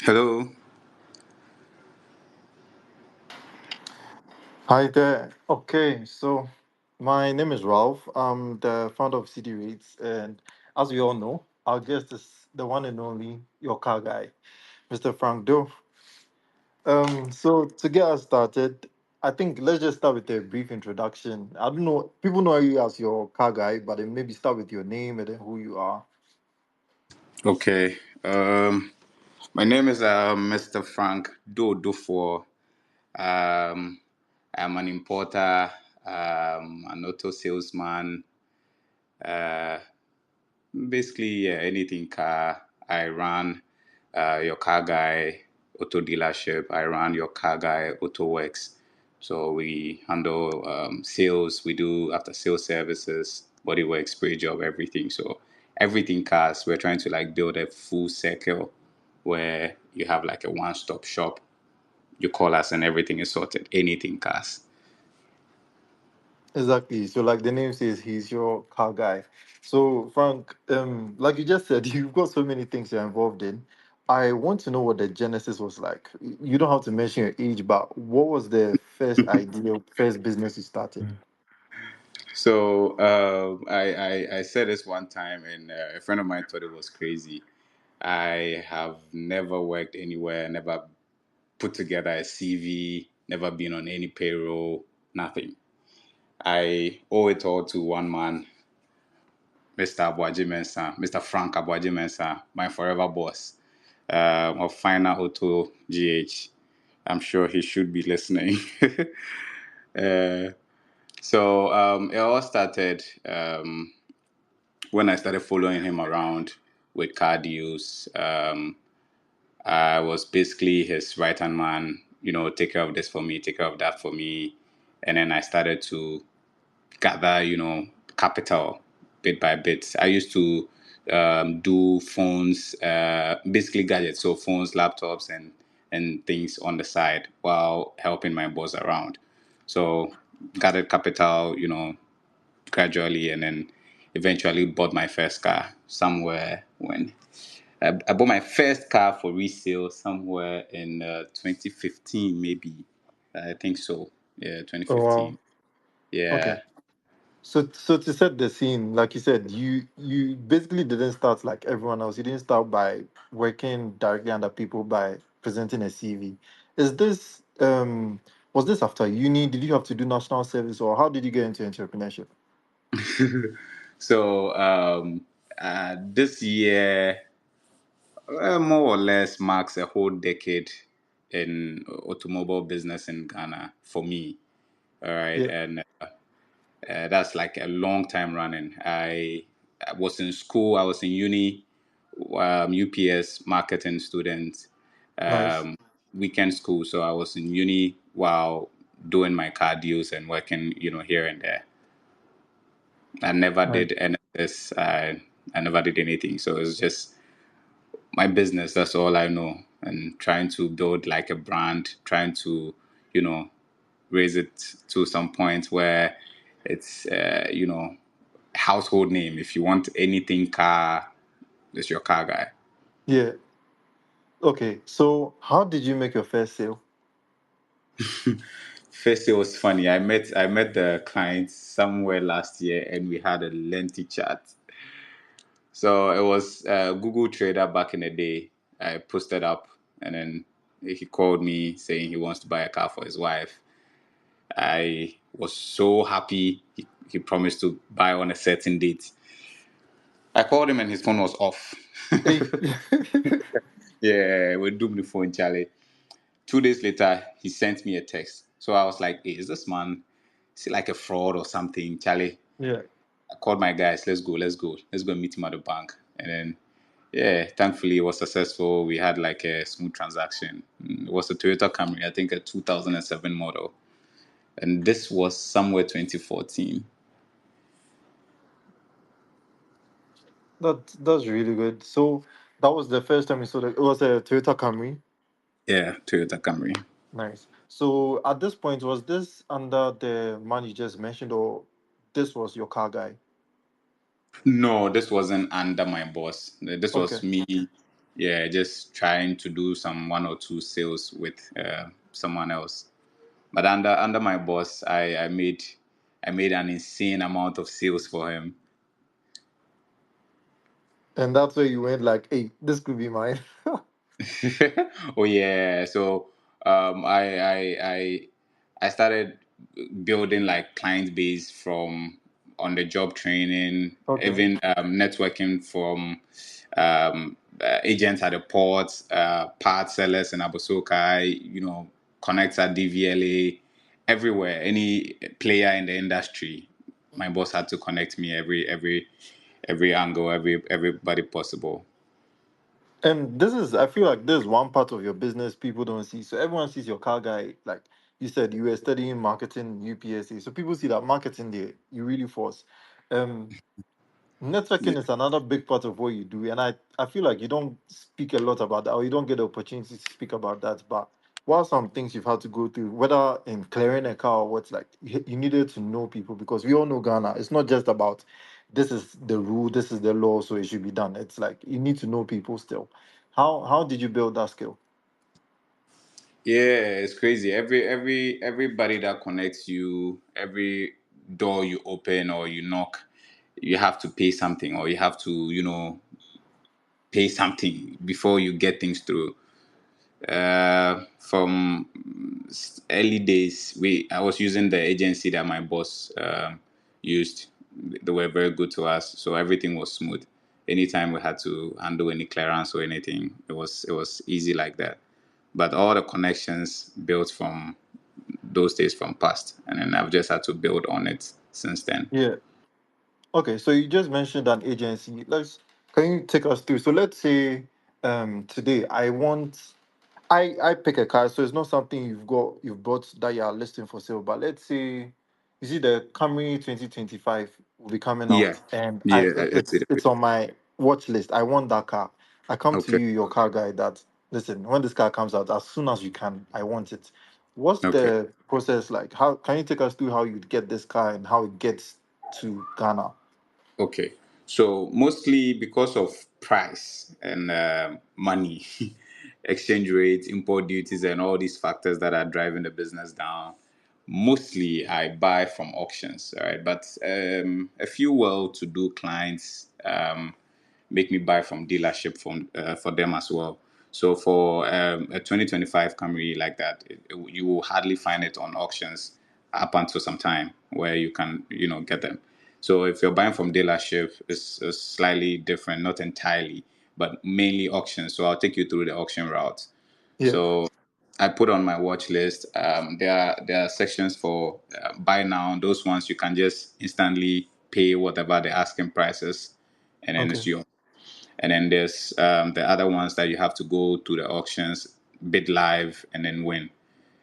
Hello. Hi there. Okay, so my name is Ralph. I'm the founder of CD Rates, and as we all know, our guest is the one and only your car guy, Mr. Frank Doe. So to get us started, I think let's just start with a brief introduction. I don't know, people know you as your car guy, but then maybe start with your name and then who you are. Okay. My name is Mr. Frank Dodofor. Um, I'm an importer, an auto salesman. Uh, Basically, yeah, anything car. I run your car guy auto dealership. I run your car guy auto works. So we handle sales. We do after sales services, body work, spray job, everything. So everything cars. We're trying to like build a full circle where you have like a one-stop shop. You call us and everything is sorted. Anything cars. Exactly. So, like the name says, he's your car guy. So, Frank, like you just said, you've got so many things you're involved in. I want to know what the genesis was like. You don't have to mention your age, but what was the first idea, first business you started? So I said this one time, and a friend of mine thought it was crazy. I have never worked anywhere, never put together a CV, never been on any payroll, nothing. I owe it all to one man, Mr. Abuaji Mensah, Mr. Frank Abuaji Mensah, my forever boss of Final Auto GH. I'm sure he should be listening. uh, so it all started when I started following him around with car deals. I was basically his right hand man, take care of this for me, take care of that for me. And then I started to gather, capital bit by bit. I used to do phones, basically gadgets, so phones, laptops, and things on the side while helping my boss around. So gathered capital, gradually, and then eventually bought my first car somewhere when I bought my first car for resale somewhere in 2015, maybe. I think so. Yeah, Oh, wow. 2015. Yeah. Okay. So to set the scene, like you said, you basically didn't start like everyone else. You didn't start by working directly under people by presenting a CV. Is this was this after uni? Did you have to do national service, or how did you get into entrepreneurship? So this year, more or less, marks a whole decade in automobile business in Ghana for me. All right. Yeah, And that's like a long time running. I was in school, I was in uni, UPS marketing student, nice. um, weekend school. So I was in uni while doing my car deals and working, here and there. I never Nice. did NSS. I never did anything. So it's just my business. That's all I know. And trying to build like a brand, trying to, you know, raise it to some point where it's, household name. If you want anything car, it's your car guy. Yeah. Okay. So how did you make your first sale? First, it was funny. I met the client somewhere last year, and we had a lengthy chat. So it was Google Trader back in the day. I posted up, and then he called me saying he wants to buy a car for his wife. I was so happy. He promised to buy on a certain date. I called him, and his phone was off. Hey. Yeah, we're doomed the phone, Charlie. 2 days later, he sent me a text. So I was like, hey, is this man, is he like a fraud or something, Charlie? Yeah. I called my guys, let's go meet him at the bank. And then, yeah, thankfully it was successful. We had like a smooth transaction. It was a Toyota Camry, I think a 2007 model. And this was somewhere 2014. That's really good. So that was the first time you saw that it was a Toyota Camry. Yeah, Toyota Camry. Nice. So at this point, was this under the man you just mentioned, or this was your car guy? No, this wasn't under my boss. This Okay. was me. Yeah, just trying to do some one or two sales with someone else. But under my boss, I made an insane amount of sales for him. And that's where you went like, hey, this could be mine. Oh yeah. So I started building like client base from on the job training, Okay. even networking from agents at the ports, part sellers in Abosokai, connects at DVLA, everywhere. Any player in the industry, my boss had to connect me every angle, everybody possible. And this is, I feel like this is one part of your business people don't see. So everyone sees your car guy, like you said, you were studying marketing, UPSA. So people see that marketing there, you really force. Um, Networking is another big part of what you do, and I feel like you don't speak a lot about that, or you don't get the opportunity to speak about that. But what are some things you've had to go through, whether in clearing a car or what's like, you needed to know people because we all know Ghana. It's not just about this is the rule, this is the law, so it should be done. It's like you need to know people still. How did you build that skill? Yeah, it's crazy. Everybody that connects you, every door you open or you knock, you have to pay something or you have to, pay something before you get things through. From early days, I was using the agency that my boss used. They were very good to us, so everything was smooth. Anytime we had to handle any clearance or anything, it was easy like that. But all the connections built from those days from past, and then I've just had to build on it since then. Yeah. Okay, so you just mentioned an agency. Can you take us through? So let's say today I pick a car, so it's not something you've bought that you are listing for sale. But let's say you see the Camry 2025 will be coming Yeah, out, and yeah, I see it's on my watch list. I want that car. I come to Okay, you, your car guy. That listen, when this car comes out, as soon as you can, I want it. What's okay. the process like? How can you take us through how you get this car and how it gets to Ghana? Okay. So mostly because of price and money, exchange rates, import duties, and all these factors that are driving the business down. Mostly I buy from auctions, all right? But a few well-to-do clients make me buy from dealership for them as well. So for a 2025 Camry like that, you will hardly find it on auctions up until some time where you can, get them. So if you're buying from dealership, it's slightly different, not entirely, but mainly auctions. So I'll take you through the auction route. Yeah. So I put on my watch list. There are sections for buy now. Those ones you can just instantly pay whatever the asking price is, and then Okay. it's yours. And then there's the other ones that you have to go to the auctions, bid live, and then win.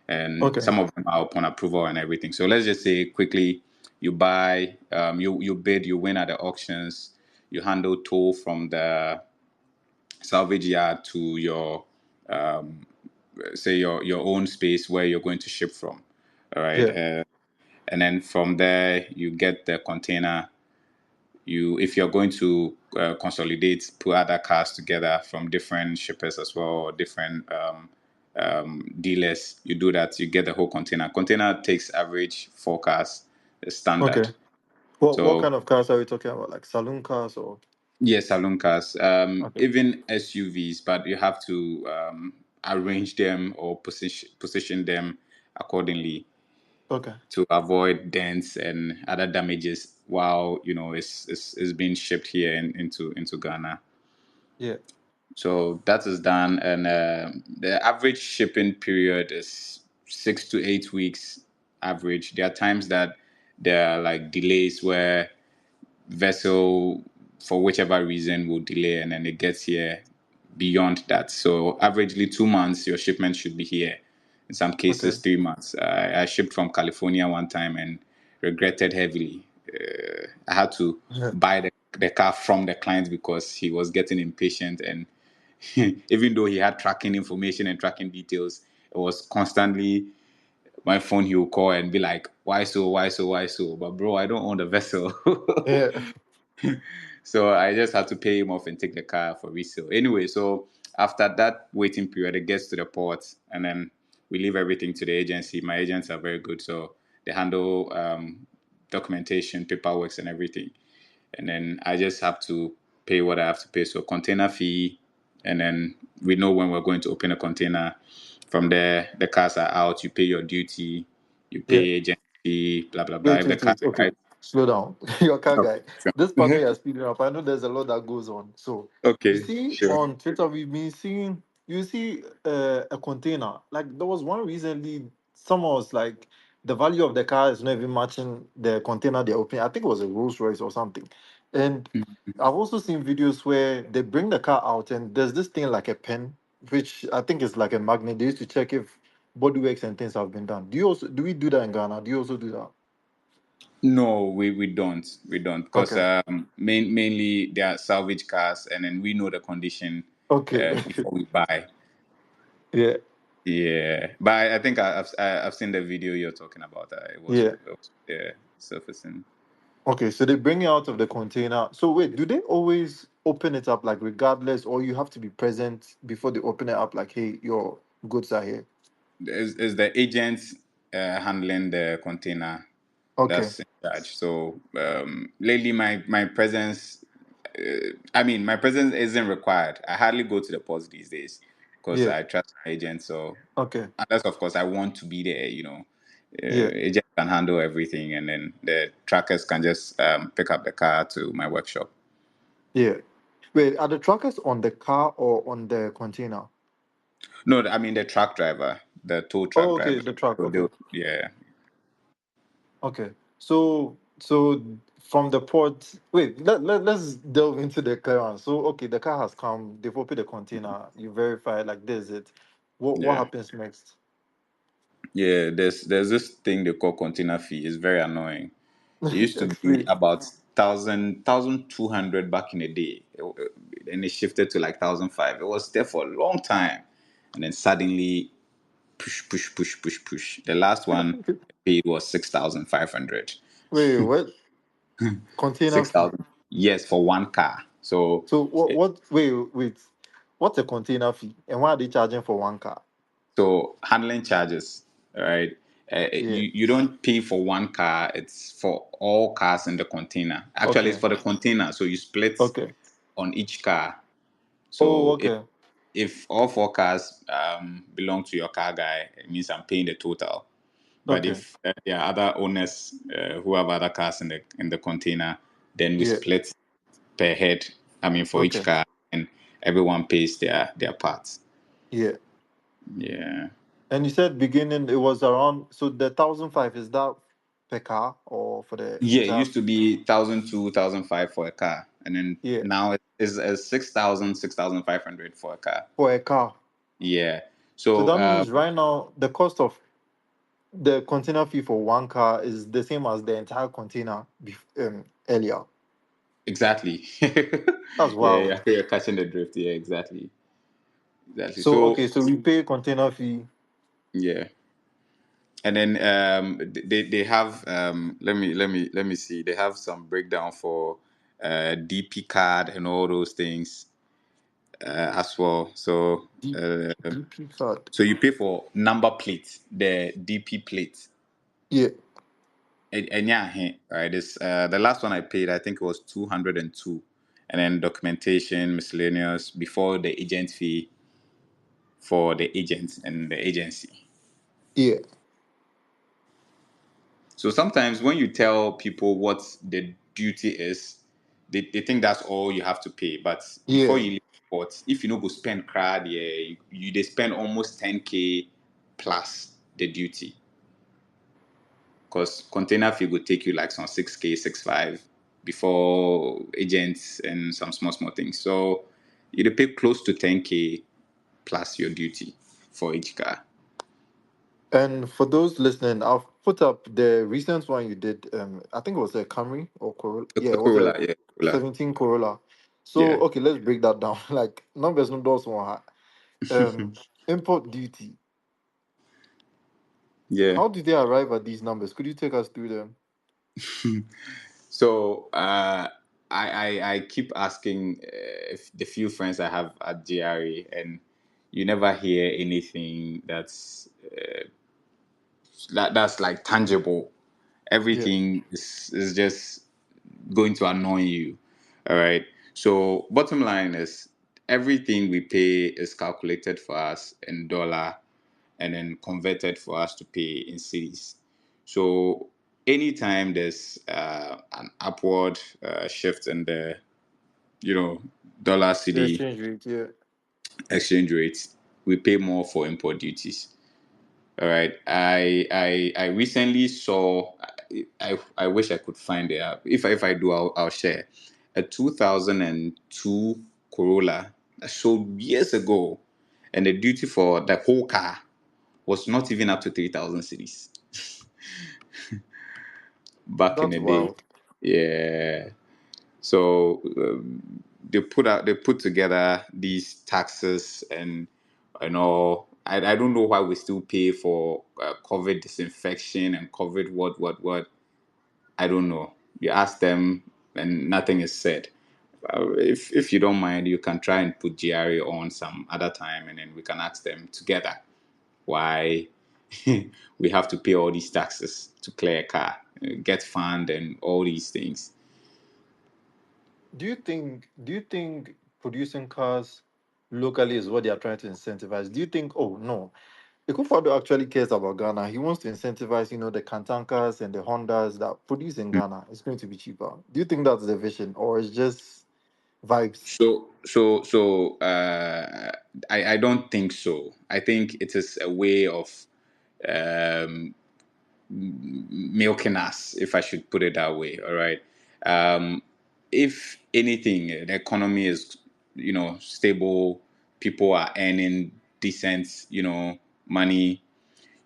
And Okay. some of them are upon approval and everything. So let's just say quickly, you buy, you bid, you win at the auctions, you handle toll from the salvage yard to your say your own space where you're going to ship from. All right, Yeah. and then from there you get the container. If you're going to consolidate, put other cars together from different shippers as well, or different dealers, you do that, you get the whole container. Container takes average 4 cars, Okay. standard. What So kind of cars are we talking about? Like saloon cars or yes, saloon cars, okay. even SUVs, but you have to arrange them or position them accordingly Okay. to avoid dents and other damages while it's being shipped here into Ghana. Yeah. So that is done, and the average shipping period is 6 to 8 weeks average. There are times that there are like delays where vessel, for whichever reason, will delay, and then it gets here beyond that. So averagely 2 months, your shipment should be here. In some Okay. cases, 3 months. I shipped from California one time and regretted heavily. I had to Yeah. buy the car from the client because he was getting impatient, and even though he had tracking information and tracking details, it was constantly my phone. He would call and be like, "Why so? Why so? Why so?" But bro, I don't own the vessel. Yeah. So I just had to pay him off and take the car for resale. Anyway, so after that waiting period, it gets to the port, and then we leave everything to the agency. My agents are very good, so they handle documentation, paperwork, and everything. And then I just have to pay what I have to pay. So container fee, and then we know when we're going to open a container. From there, the cars are out. You pay your duty, you pay Yeah. agency, blah blah blah. Wait, If the wait, car wait. Okay, arrives, slow down. Your car okay, guy. sure. This part where you're speeding up, I know there's a lot that goes on. So you Okay, see sure. on Twitter, we've been seeing you see a container. Like there was one recently, someone was like the value of the car is not even matching the container they're opening. I think it was a Rolls Royce or something. And I've also seen videos where they bring the car out and there's this thing like a pen, which I think is like a magnet. They used to check if bodyworks and things have been done. Do we do that in Ghana? Do you also do that? No, we don't because Okay. mainly they are salvage cars, and then we know the condition Okay. Okay. before we buy. Yeah. Yeah, but I think I've seen the video you're talking about. Yeah. It was yeah, surfacing. Okay. So they bring it out of the container. So wait, do they always open it up like regardless, or you have to be present before they open it up? Like, hey, your goods are here. Is the agent handling the container Okay. that's in charge? So lately, my presence, my presence isn't required. I hardly go to the post these days because Yeah. I trust my agent. So Okay. unless of course I want to be there, Yeah. agent can handle everything, and then the trackers can just pick up the car to my workshop. Yeah. Wait, are the trackers on the car or on the container? No, I mean the truck driver, the tow truck Oh, okay. driver. The truck. So Okay. yeah, Okay. So from the port, wait, let's delve into the clearance. So okay, the car has come, they've opened the container, you verify like this is it. What yeah. happens next? Yeah, there's this thing they call container fee. It's very annoying. It used to be Explain. about 1,200 back in the day, and it shifted to like 1,005. It was there for a long time, and then suddenly push, push, push, push, push. The last one paid was 6,500. Wait, what? Container Six fee. thousand, yes, for one car. So So wait. What's a container fee? And why are they charging for one car? So handling charges, right? Yeah. You don't pay for one car; it's for all cars in the container. Actually, it's Okay. for the container, so you split Okay. on each car. Oh, So okay. if all four cars belong to your car guy, it means I'm paying the total. But Okay. if there are other owners who have other cars in the container, then we Yeah. split per head. I mean, for each Okay. car, and everyone pays their parts. Yeah. Yeah. And you said beginning it was around so the 1,005 is that per car or for the Yeah, it entire used to be 1,200, 1,500 for a car, and then yeah. now it is 6,000, 6,500 for a car. For a car. Yeah. So So that means right now the cost of the container fee for one car is the same as the entire container earlier. exactly. That's Yeah, wild. you're catching the drift. Yeah, exactly, exactly. So So okay, so we pay container fee. yeah, and then they have let me see. They have some breakdown for DP card and all those things as well. So. D, DP card. So you pay for number plate, the DP plate. Yeah, And yeah, right. This the last one I paid, I think it was 202, and then documentation, miscellaneous before the agent fee for the agent and the agency. yeah, So sometimes when you tell people what the duty is, they think that's all you have to pay. But before yeah. you leave the port, if you know go spend crowd, yeah, you they spend almost 10K plus the duty. Because container fee would take you like some 6K, 6.5 before agents and some small things. So you'd pay close to 10K plus your duty for each car. And for those listening, I've put up the recent one you did. I think it was a Camry or Corolla. Yeah, A it was Corolla, a yeah, Corolla. 17 Corolla. So Yeah. okay, let's break that down. Like numbers no those one. Import duty. Yeah. How did they arrive at these numbers? Could you take us through them? So I keep asking if the few friends I have at GRE, and you never hear anything that's like tangible. Yeah. Everything is just going to annoy you. All right. So bottom line is everything we pay is calculated for us in dollar and then converted for us to pay in cities. So anytime there's an upward shift in the dollar The city exchange rate. Yeah. exchange rates, we pay more for import duties. All right. I recently saw. I wish I could find it. If I do, I'll share a 2002 Corolla I sold years ago, and the duty for the whole car was not even up to 3,000 cities back in That's the day. wild. Yeah. So they put together these taxes and all. I don't know why we still pay for COVID disinfection and COVID what. I don't know. You ask them and nothing is said. If you don't mind, you can try and put GRA on some other time, and then we can ask them together why we have to pay all these taxes to clear a car, get fund, and all these things. Do you think producing cars locally is what they are trying to incentivize? Do you think, oh no, Ikufado actually cares about Ghana. He wants to incentivize, the Kantankas and the Hondas that produce in Ghana. It's going to be cheaper. Do you think that's the vision, or it's just vibes? I don't think so. I think it is a way of um, milking us, if I should put it that way. All right. Um, if anything, the economy is, stable. People are earning decent, money.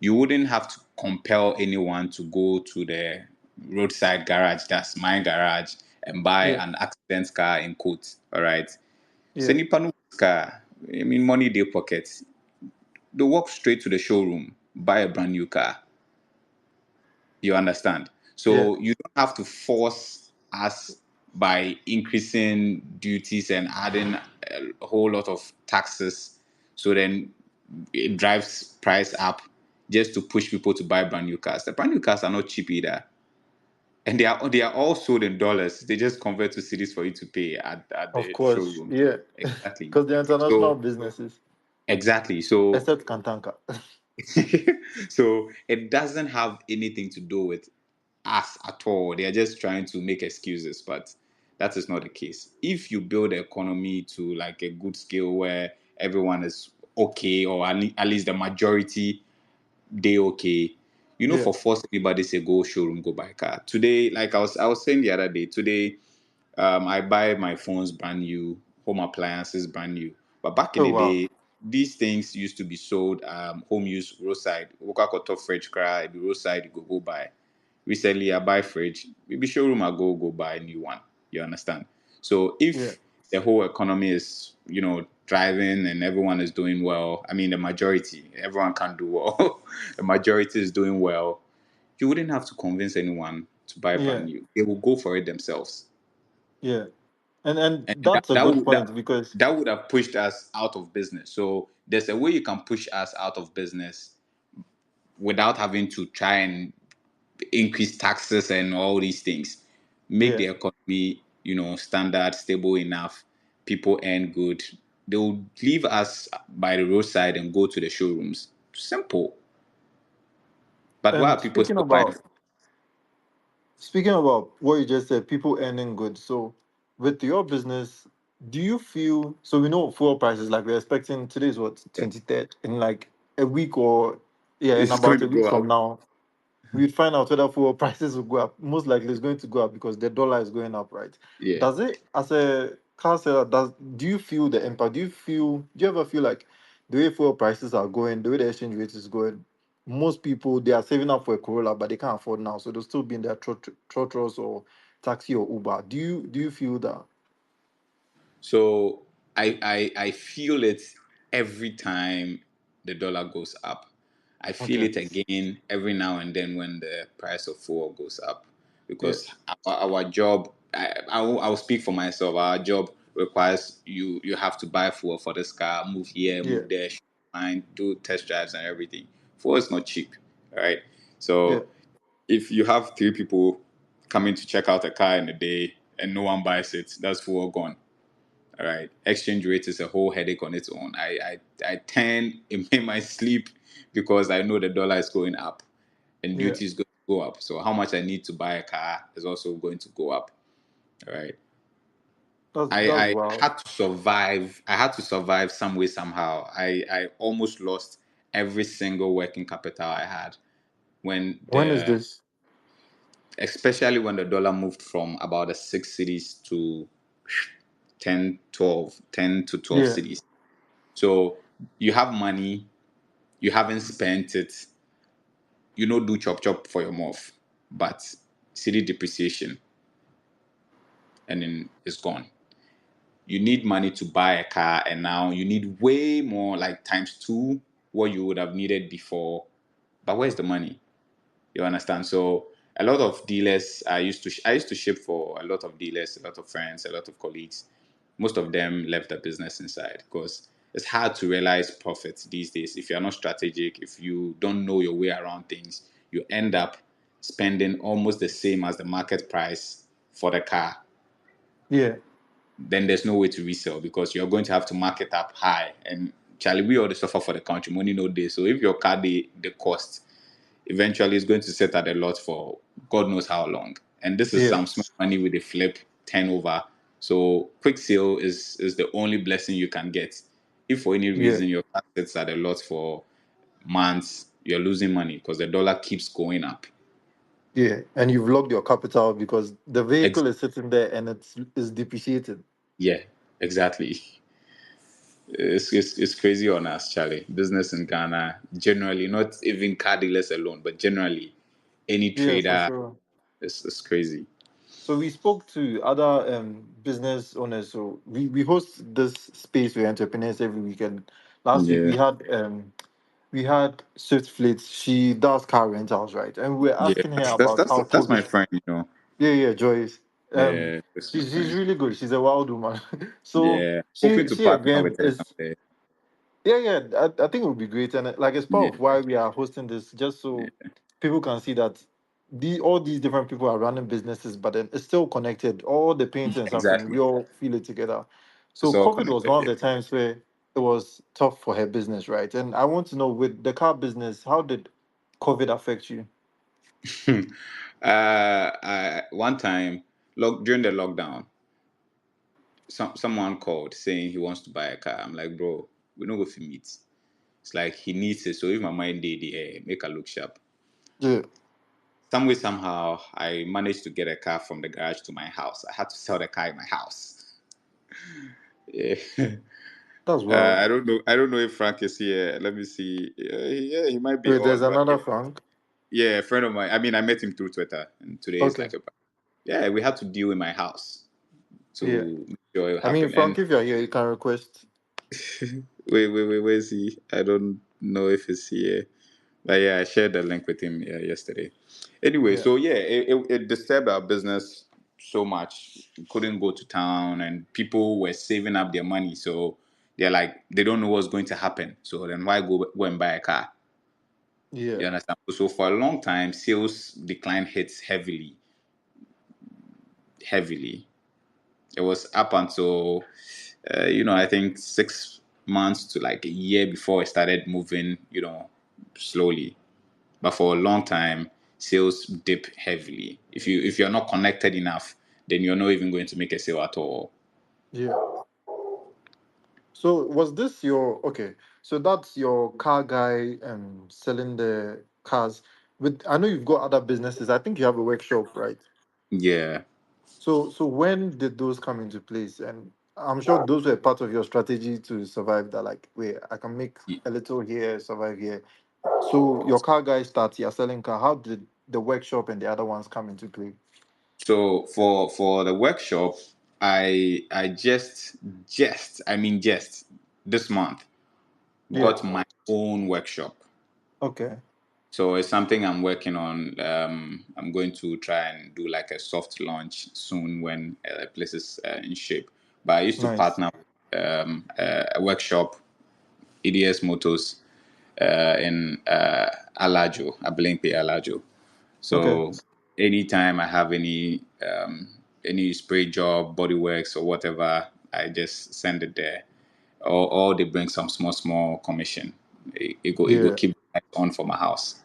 You wouldn't have to compel anyone to go to the roadside garage, that's my garage, and buy Yeah, an accident car in quotes. All right. So yeah, nipa no car, I mean money day pockets. They walk straight to the showroom, buy a brand new car. You understand? yeah. So you don't have to force us by increasing duties and adding a whole lot of taxes. So then it drives price up just to push people to buy brand new cars. The brand new cars are not cheap either. And they are all sold in dollars. They just convert to cities for you to pay at Of the course, showroom. yeah. Exactly. Because they're international So businesses, exactly. So except Kantanka. so it doesn't have anything to do with us at all. They are just trying to make excuses, but that is not the case. If you build the economy to like a good scale where everyone is okay, or at least the majority they okay, Yeah, for force anybody say go showroom, go buy car. Today, like I was saying the other day, today I buy my phones brand new, home appliances brand new. But back in oh the wow, day, these things used to be sold home use roadside. Woka koto fridge cry, the roadside you go buy. Recently, I buy fridge. Maybe showroom I go buy a new one. You understand? So yeah. if the whole economy is thriving and everyone is doing well, I mean the majority, everyone can do well. The majority is doing well. You wouldn't have to convince anyone to buy brand Yeah, new. They will go for it themselves, yeah. And and that that's a that good would point because that would have pushed us out of business. So there's a way you can push us out of business without having to try and increase taxes and all these things. Make yeah. the economy, standard, stable enough. People earn good. They will leave us by the roadside and go to the showrooms. Simple. But why And are people still buying? speaking about what you just said, people earning good. So with your business, do you feel so we know fuel prices like we're expecting today's what 23rd in like a week or yeah, in It's going about to a week go from up. now, we find out whether fuel prices will go up. Most likely it's going to go up because the dollar is going up, right? Yeah. Does it as a car seller, do you feel the impact? Do you ever feel like the way fuel prices are going, the way the exchange rate is going, most people they are saving up for a Corolla, but they can't afford now. So they'll still be in their trotros or taxi or Uber. Do you feel that? So I feel it every time the dollar goes up. I feel Okay. it again every now and then when the price of fuel goes up Yeah. because our job. I will speak for myself. Our job requires you have to buy fuel for this car, move here, Yeah. move there, and do test drives and everything. Fuel is not cheap, right? Yeah. So if you have three people coming to check out a car in a day and no one buys it, that's fuel gone. All right. Exchange rate is a whole headache on its own. I turn in my sleep because I know the dollar is going up and Yeah. duty is going to go up. So how much I need to buy a car is also going to go up. All right. That's I wild. had to survive. I had to survive some way, somehow. I almost lost every single working capital I had when When is this? especially when the dollar moved from about the 6 cities to 10, 12, 10 to 12 Yeah. cities. So you have money, you haven't spent it, you know, do chop chop for your mouth, but city depreciation and then it's gone. You need money to buy a car, and now you need way more, like times two what you would have needed before. But where's the money? You understand? So a lot of dealers I used to ship for a lot of dealers, a lot of friends, a lot of colleagues. Most of them left the business inside because it's hard to realize profits these days if you're not strategic, if you don't know your way around things. You end up spending almost the same as the market price for the car. Yeah. Then there's no way to resell because you're going to have to mark it up high. And Charlie, we all the suffer for the country, money no day. So if your car the cost, eventually it's going to sit at a lot for God knows how long. And this is Yeah. some small money with a flip turnover. So quick sale is the only blessing you can get. If for any Yeah. reason your car sits at a lot for months, you're losing money because the dollar keeps going up. Yeah. And you've locked your capital because the Ex- vehicle is sitting there and it's depreciated. yeah, exactly. It's crazy on us, Charlie. Business in Ghana, generally, not even car dealers alone, but generally, any Yeah, for trader sure. is crazy. So we spoke to other business owners. So we host this space with entrepreneurs every weekend. Last week Yeah, we had Swift Fleet. She does car rentals, right? And we were yeah. asking her That's about that's how that's my COVID. friend, you know. Yeah, yeah, Joyce. Yeah, that's my She's friend. really good. She's a wild woman. So Yeah, hoping she to she partner again with her is someday. yeah, yeah. I think it would be great, and like it's part Yeah, of why we are hosting this, just so yeah, people can see that all these different people are running businesses, but then it's still connected. All the pains and suffering, we exactly. all feel it together. So It's all COVID was connected. one of Yeah. the times where it was tough for her business, right? And I want to know with the car business, how did COVID affect you? One time, during the lockdown, someone called saying he wants to buy a car. I'm like, bro, we don't go for meet. It's like he needs it. So if my mind did the make her look sharp. Yeah, Some way, somehow, I managed to get a car from the garage to my house. I had to sell the car in my house. Yeah. that's wild. I don't know. I don't know if Frank is here. Let me see. Yeah, he might be Wait, there's on. But another Frank. yeah, a friend of mine. I mean, I met him through Twitter, and today is Okay. like a yeah. We had to deal in my house Yeah. to make sure it I mean, happened. And Frank, if you're here, you can request. wait, where is he? I don't know if he's here. But yeah, I shared the link with him yesterday. Anyway, Yeah. so yeah, it disturbed our business so much. We couldn't go to town, and people were saving up their money. So they're like, they don't know what's going to happen. So then why go and buy a car? Yeah. You understand? So for a long time, sales decline hits heavily. It was up until I think 6 months to like a year before it started moving, slowly. But for a long time, sales dip heavily. If you're not connected enough, then you're not even going to make a sale at all. Yeah. So was this your okay? So that's your car guy selling the cars. With I know you've got other businesses. I think you have a workshop, right? Yeah. So when did those come into place? And I'm sure those were part of your strategy to survive. That like, wait, I can make a little here, survive here. So your car guy starts. You're selling car. How did the workshop and the other ones come into play? So for the workshop, I just this month Yeah. got my own workshop. Okay. So it's something I'm working on. I'm going to try and do like a soft launch soon when the place is in shape. But I used to Nice. partner with a workshop, EDS Motors, in Alajo, Abelempe Alajo. Okay. So anytime I have any spray job, body works or whatever, I just send it there. Or they bring some small commission. It go Yeah. keep the lights on for my house.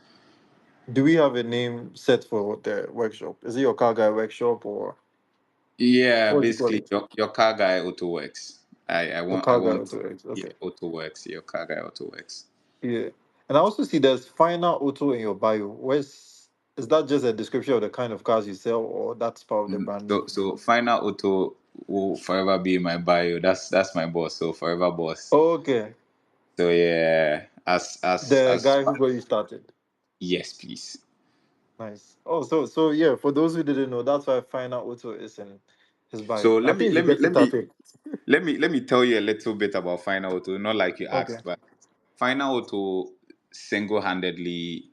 Do we have a name set for the workshop? Is it your car guy workshop or Yeah, what do you call basically it? your car guy auto works. I Your want I car guy want auto works. yeah, Okay. auto works. Your car guy auto works. Yeah. And I also see there's final auto in your bio. Where's is that just a description of the kind of cars you sell or that's part of the brand name? So final auto will forever be in my bio. That's my boss. So forever boss. Okay. So yeah, The as guy who got you started. yes, please. Nice. Oh, so yeah, for those who didn't know, that's why final auto is in his bio. So I think you should get it tattooed. let me tell you a little bit about final auto. Not like you Okay. asked, but final auto single handedly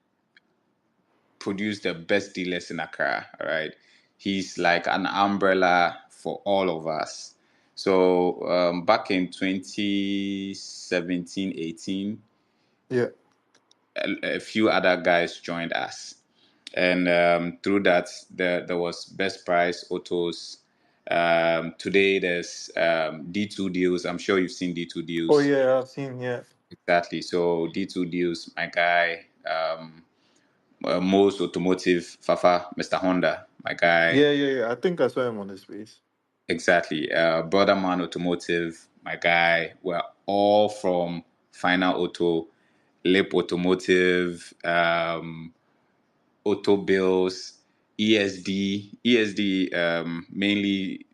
produce the best dealers in Accra. All right, he's like an umbrella for all of us. So back in 2017, 18, Yeah. a few other guys joined us, and through that, there was Best Price Autos. Today there's D2 Deals. I'm sure you've seen D2 Oh Deals. yeah, I've seen, yeah. Exactly. So D2 Deals, my guy. Most Automotive, Fafa, Mr. Honda, my guy. I think I saw him on the space. Exactly. Brotherman Automotive, my guy. We're all from Final Auto, Lip Automotive, Auto Bills, ESD. ESD mainly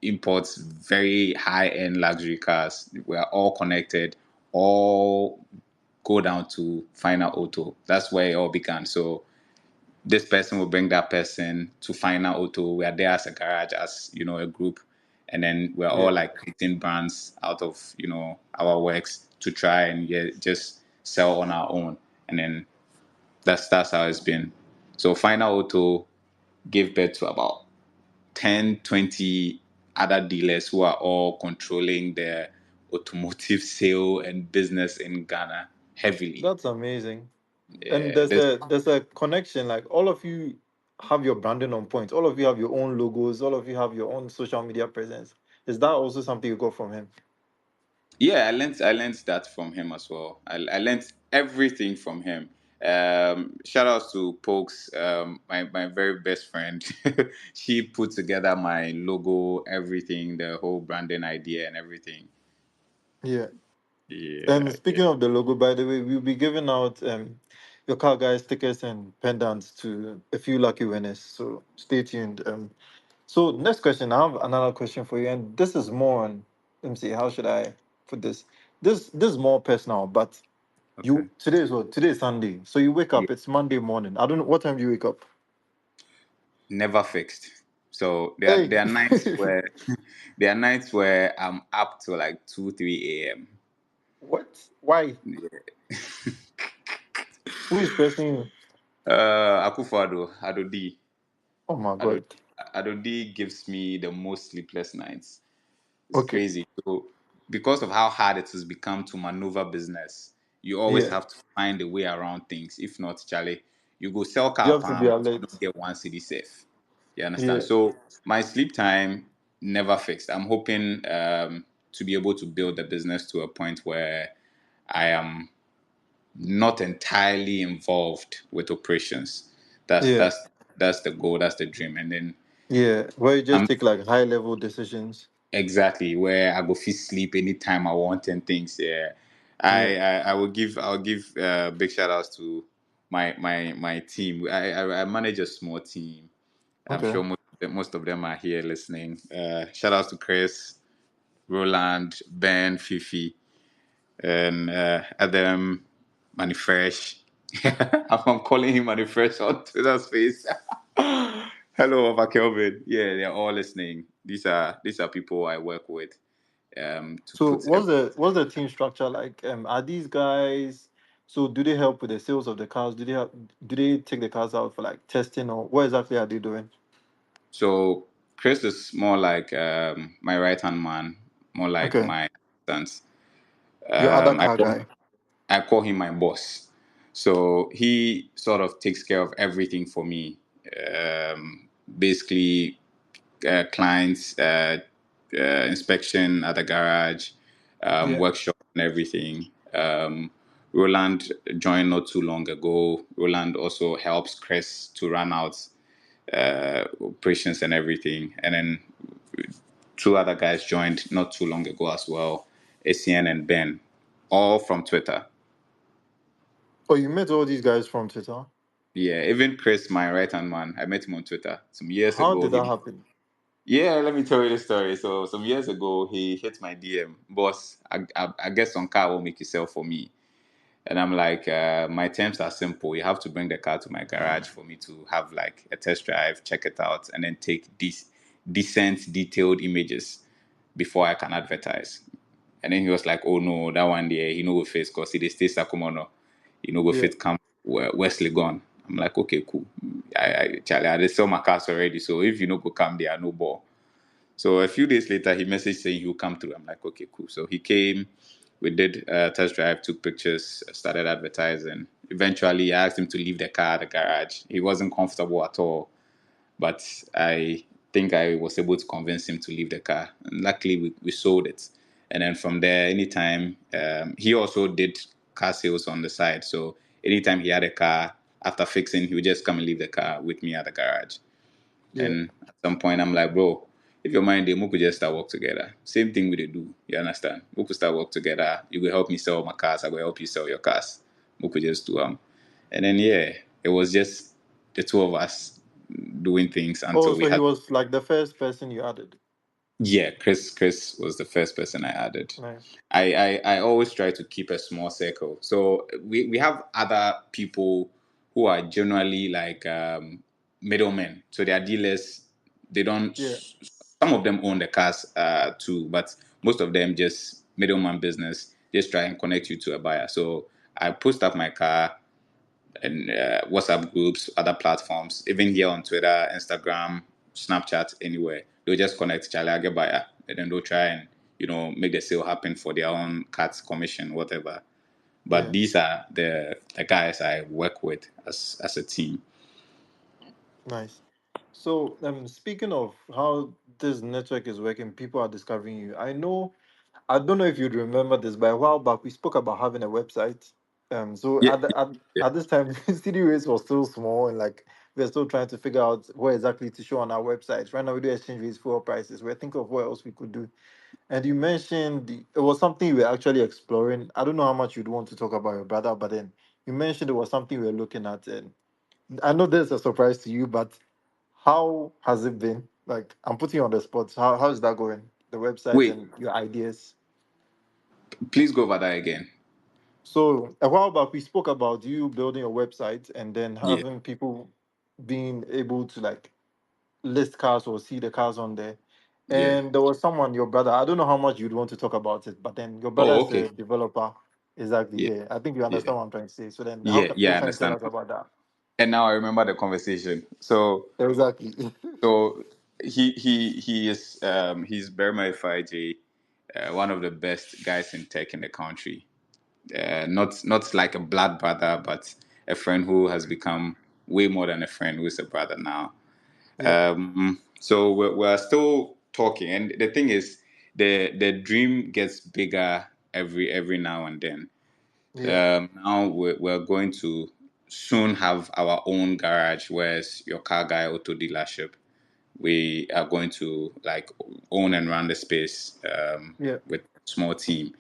imports very high end luxury cars. We're all connected, all go down to Final Auto. That's where it all began. So this person will bring that person to final auto. We are there as a garage, as a group, and then we're Yeah. all like creating brands out of our works to try and just sell on our own, and then that's how it's been. So final auto gave birth to about 10, 20 other dealers who are all controlling the automotive sale and business in Ghana heavily. That's amazing. And Yeah, there's a connection. Like all of you have your branding on point. All of you have your own logos. All of you have your own social media presence. Is that also something you got from him? Yeah, I learned that from him as well. I learned everything from him. Shout out to Pokes, my very best friend. She put together my logo, everything, the whole branding idea and everything. Yeah. And Yeah, speaking of the logo, by the way, we'll be giving out your car guys stickers and pendants to a few lucky winners. So stay tuned. So next question, I have another question for you, and this is more on. Let me see. How should I put this? This is more personal, but okay. you today is what? Today is Sunday, so you wake Yeah. up. It's Monday morning. I don't know what time do you wake up. Never fixed. So Hey, there are nights where there are nights where I'm up to like 2, 3 a.m. what? Why? Who is pressing you? Akufo-Addo, Addo D. Oh my Addo, god. Addo D gives me the most sleepless nights. It's Okay. crazy. So because of how hard it has become to maneuver business, you always Yeah, have to find a way around things. If not, Charlie, you go sell you car have to be palm, but you alert. don't get one city safe. You understand? Yeah, So my sleep time never fixed. I'm hoping to be able to build the business to a point where I am not entirely involved with operations. That's yeah, that's that's the goal. That's the dream. And then yeah. Where you just I'm take like high level decisions. exactly where I go fit sleep anytime I want and things. Yeah, Yeah. I'll give big shout outs to my team. I manage a small team. I'm Okay. sure most of them are here listening. Shout outs to Chris, Roland, Ben, Fifi, and Adam, Manifresh. I'm calling him Manifresh on Twitter's face. Hello, Papa Kelvin. Yeah, they're all listening. These are people I work with to So put what's the team structure like? Are these guys So do they help with the sales of the cars? Do they take the cars out for like testing, or what exactly are they doing? So Chris is more like my right hand man, more like Okay. my assistant. Your other I car call guy. I call him my boss. So he sort of takes care of everything for me. Basically, clients, inspection at the garage, Yeah. workshop, and everything. Roland joined not too long ago. Roland also helps Chris to run out operations and everything. And then two other guys joined not too long ago as well, ACN and Ben, all from Twitter. Oh, you met all these guys from Twitter. Yeah, even Chris, my right hand man, I met him on Twitter some years How ago. did that happen? Yeah, let me tell you the story. So some years ago, he hit my DM, boss. I guess some car will make you sell for me, and I'm like, my terms are simple. You have to bring the car to my garage for me to have like a test drive, check it out, and then take these decent, detailed images before I can advertise. And then he was like, "Oh no, that one there, he know we face because he dey stay Sakumono, you know we Yeah. fit come Wesley gone." I'm like, "Okay, cool. Charlie, I dey sell my cars already, so if you know go come there, no ball." So a few days later, he messaged saying he'll come through. I'm like, "Okay, cool." So he came. We did a test drive, took pictures, started advertising. Eventually, I asked him to leave the car at the garage. He wasn't comfortable at all, but I think I was able to convince him to leave the car. And luckily, we sold it. And then from there, anytime he also did car sales on the side. So anytime he had a car, after fixing, he would just come and leave the car with me at the garage. Yeah. And at some point, I'm like, bro, if your mind, we could just start work together. Same thing we dey do. You understand? We could start work together. You will help me sell my cars. I will help you sell your cars. We could just do And then yeah, it was just the two of us doing things Oh, until we so he had. was like the first person you added. Yeah, Chris was the first person I added. Nice. I always try to keep a small circle. So we have other people who are generally like middlemen. So they are dealers. They don't. Yeah. Some of them own the cars too, but most of them just middleman business. Just try and connect you to a buyer. So I post up my car and WhatsApp groups, other platforms, even here on Twitter, Instagram, Snapchat, anywhere. They'll just connect Charlie I get buyer, and then they'll try and make the sale happen for their own cut commission, whatever. But Yeah. these are the guys I work with as a team. Nice. So, speaking of how this network is working, people are discovering you. I don't know if you'd remember this, but a while back we spoke about having a website. So Yeah, yeah. at this time, CD rates was still small, and like we're still trying to figure out what exactly to show on our website. Right now, we do exchange rates, fuel prices. We're thinking of what else we could do. And you mentioned it was something you were actually exploring. I don't know how much you'd want to talk about your brother, but then you mentioned it was something we were looking at, and I know this is a surprise to you, but how has it been? Like, I'm putting you on the spot. How is that going? The website Wait, and your ideas. please go over that again. So a while back, we spoke about you building a website and then Yeah, having people being able to like list cars or see the cars on there. yeah, And there was someone, your brother. I don't know how much you'd want to talk about it, but then your brother oh, is okay. a developer. Exactly. Yeah, Yeah. I think you yeah, understand what I'm trying to say. So then, yeah, yeah. I what can you tell understand. us about that? And now I remember the conversation. So Exactly. So he is he's Berma FIJ, one of the best guys in tech in the country. Not like a blood brother, but a friend who has become way more than a friend, who is a brother now. Yeah. So we're still talking, and the thing is, the dream gets bigger every now and then. Yeah. Now we're going to soon have our own garage, where's your car guy auto dealership. We are going to like own and run the space Yeah. with a small team.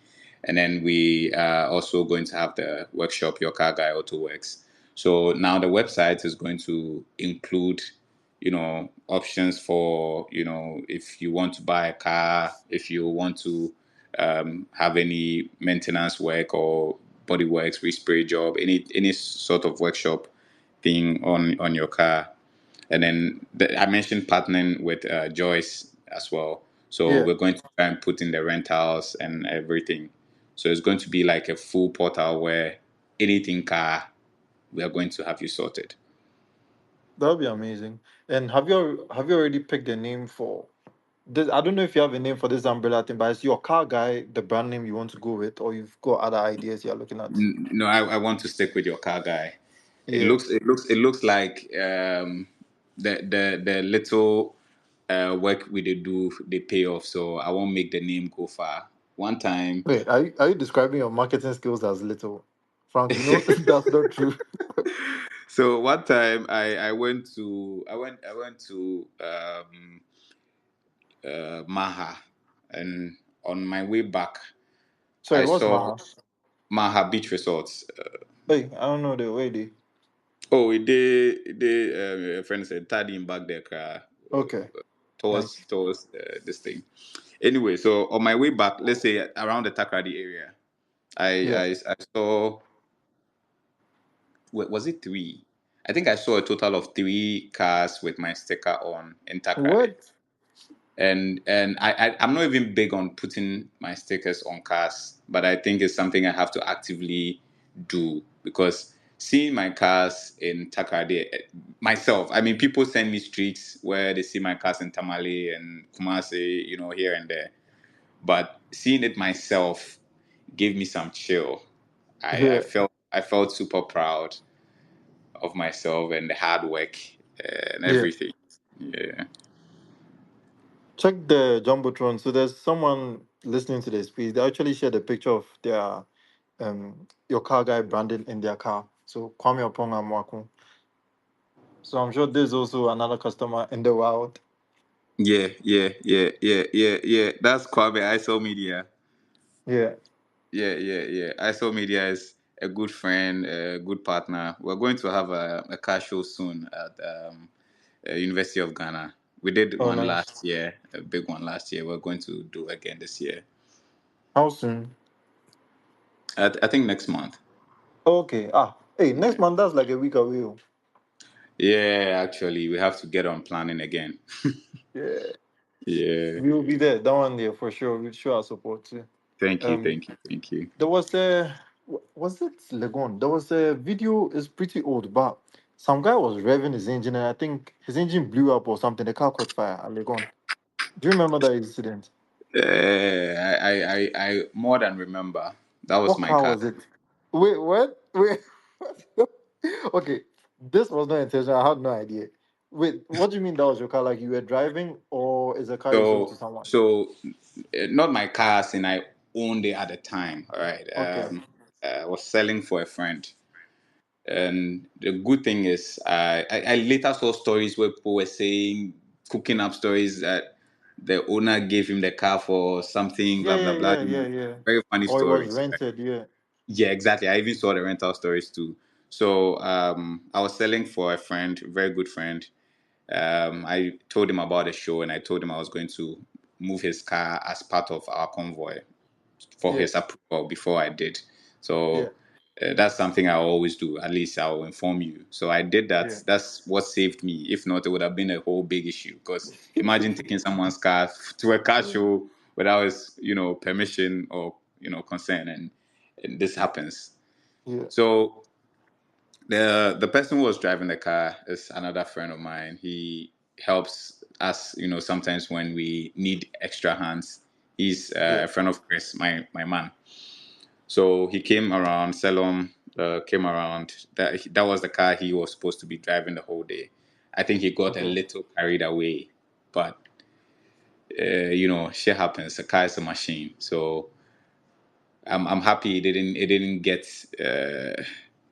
And then we are also going to have the workshop, Your Car Guy Auto Works. So now the website is going to include, options for, if you want to buy a car, if you want to have any maintenance work or body works, respray job, any sort of workshop thing on your car. And then I mentioned partnering with Joyce as well. So Yeah. we're going to try and put in the rentals and everything. So it's going to be like a full portal where anything car, we are going to have you sorted. That would be amazing. And have you already picked a name for this? I don't know if you have a name for this umbrella thing, but it's your car guy, the brand name you want to go with, or you've got other ideas you're looking at. No, I want to stick with your car guy. Yeah. It looks like the little work we they do they pay off. So I won't make the name go far. One time, Wait, are you describing your marketing skills as little? Frank, that's not true. so one time I went to Maha, and on my way back Sorry, I what's saw Maha? Maha Beach Resorts. Hey, I don't know the way they. Oh, they a friend said Taddy back there Okay, nice. towards this thing. Anyway, so on my way back, let's say around the Takrady area, Yeah. I saw was it three? I think I saw a total of three cars with my sticker on in Takrady. What? And I'm not even big on putting my stickers on cars, but I think it's something I have to actively do because seeing my cars in Takrady myself, I mean, people send me streaks where they see my cars in Tamale and Kumasi, here and there, but seeing it myself gave me some chill. Yeah. I felt super proud of myself and the hard work and Yeah. everything. Yeah. Check the jumbotron. So there's someone listening to this. Please, they actually shared a picture of their your car guy branded in their car. So Kwame Opong Amwaku. So I'm sure there's also another customer in the wild. Yeah. That's Kwame ISO Media. Yeah. Yeah. ISO Media is a good friend, a good partner. We're going to have a car show soon at University of Ghana. We did Oh, one nice. last year, a big one last year. We're going to do again this year. How soon? I think next month. Okay. Ah, hey, next Yeah. month that's like a week away. Oh. Yeah, actually, we have to get on planning again. Yeah. Yeah. We will be there. That one there for sure. We'll show our support too. Thank you, Um, thank you, thank you. there was a was it Legon? There was a video. It's pretty old, but some guy was revving his engine, and I think his engine blew up or something. The car caught fire at Legon. Do you remember that incident? I more than remember. That was What my car car. was it? Wait, what? Wait. What? Okay, this was not intentional. I had no idea. Wait, what do you mean that was your car? Like you were driving, or is a car you sold to someone? Not my car, and I owned it at the time. All right. Okay. I was selling for a friend. And the good thing is, I later saw stories where people were saying, cooking up stories that the owner gave him the car for something, Yeah, blah, blah, yeah, blah. yeah, yeah, yeah. Very funny Or it was stories. rented. Yeah. Yeah, exactly. I even saw the rental stories too. So I was selling for a friend, very good friend. I told him about the show and I told him I was going to move his car as part of our convoy for Yeah. his approval before I did. Yeah. So that's something I always do. At least I'll inform you. So I did that. Yeah. That's what saved me. If not, it would have been a whole big issue. Because imagine taking someone's car to a car show without his, permission or consent, and this happens. Yeah. So the person who was driving the car is another friend of mine. He helps us, sometimes when we need extra hands. He's Yeah. a friend of Chris, my man. So he came around. Selom came around. That was the car he was supposed to be driving the whole day. I think he got a Okay. little carried away, but shit happens. A car is a machine, so I'm happy it didn't get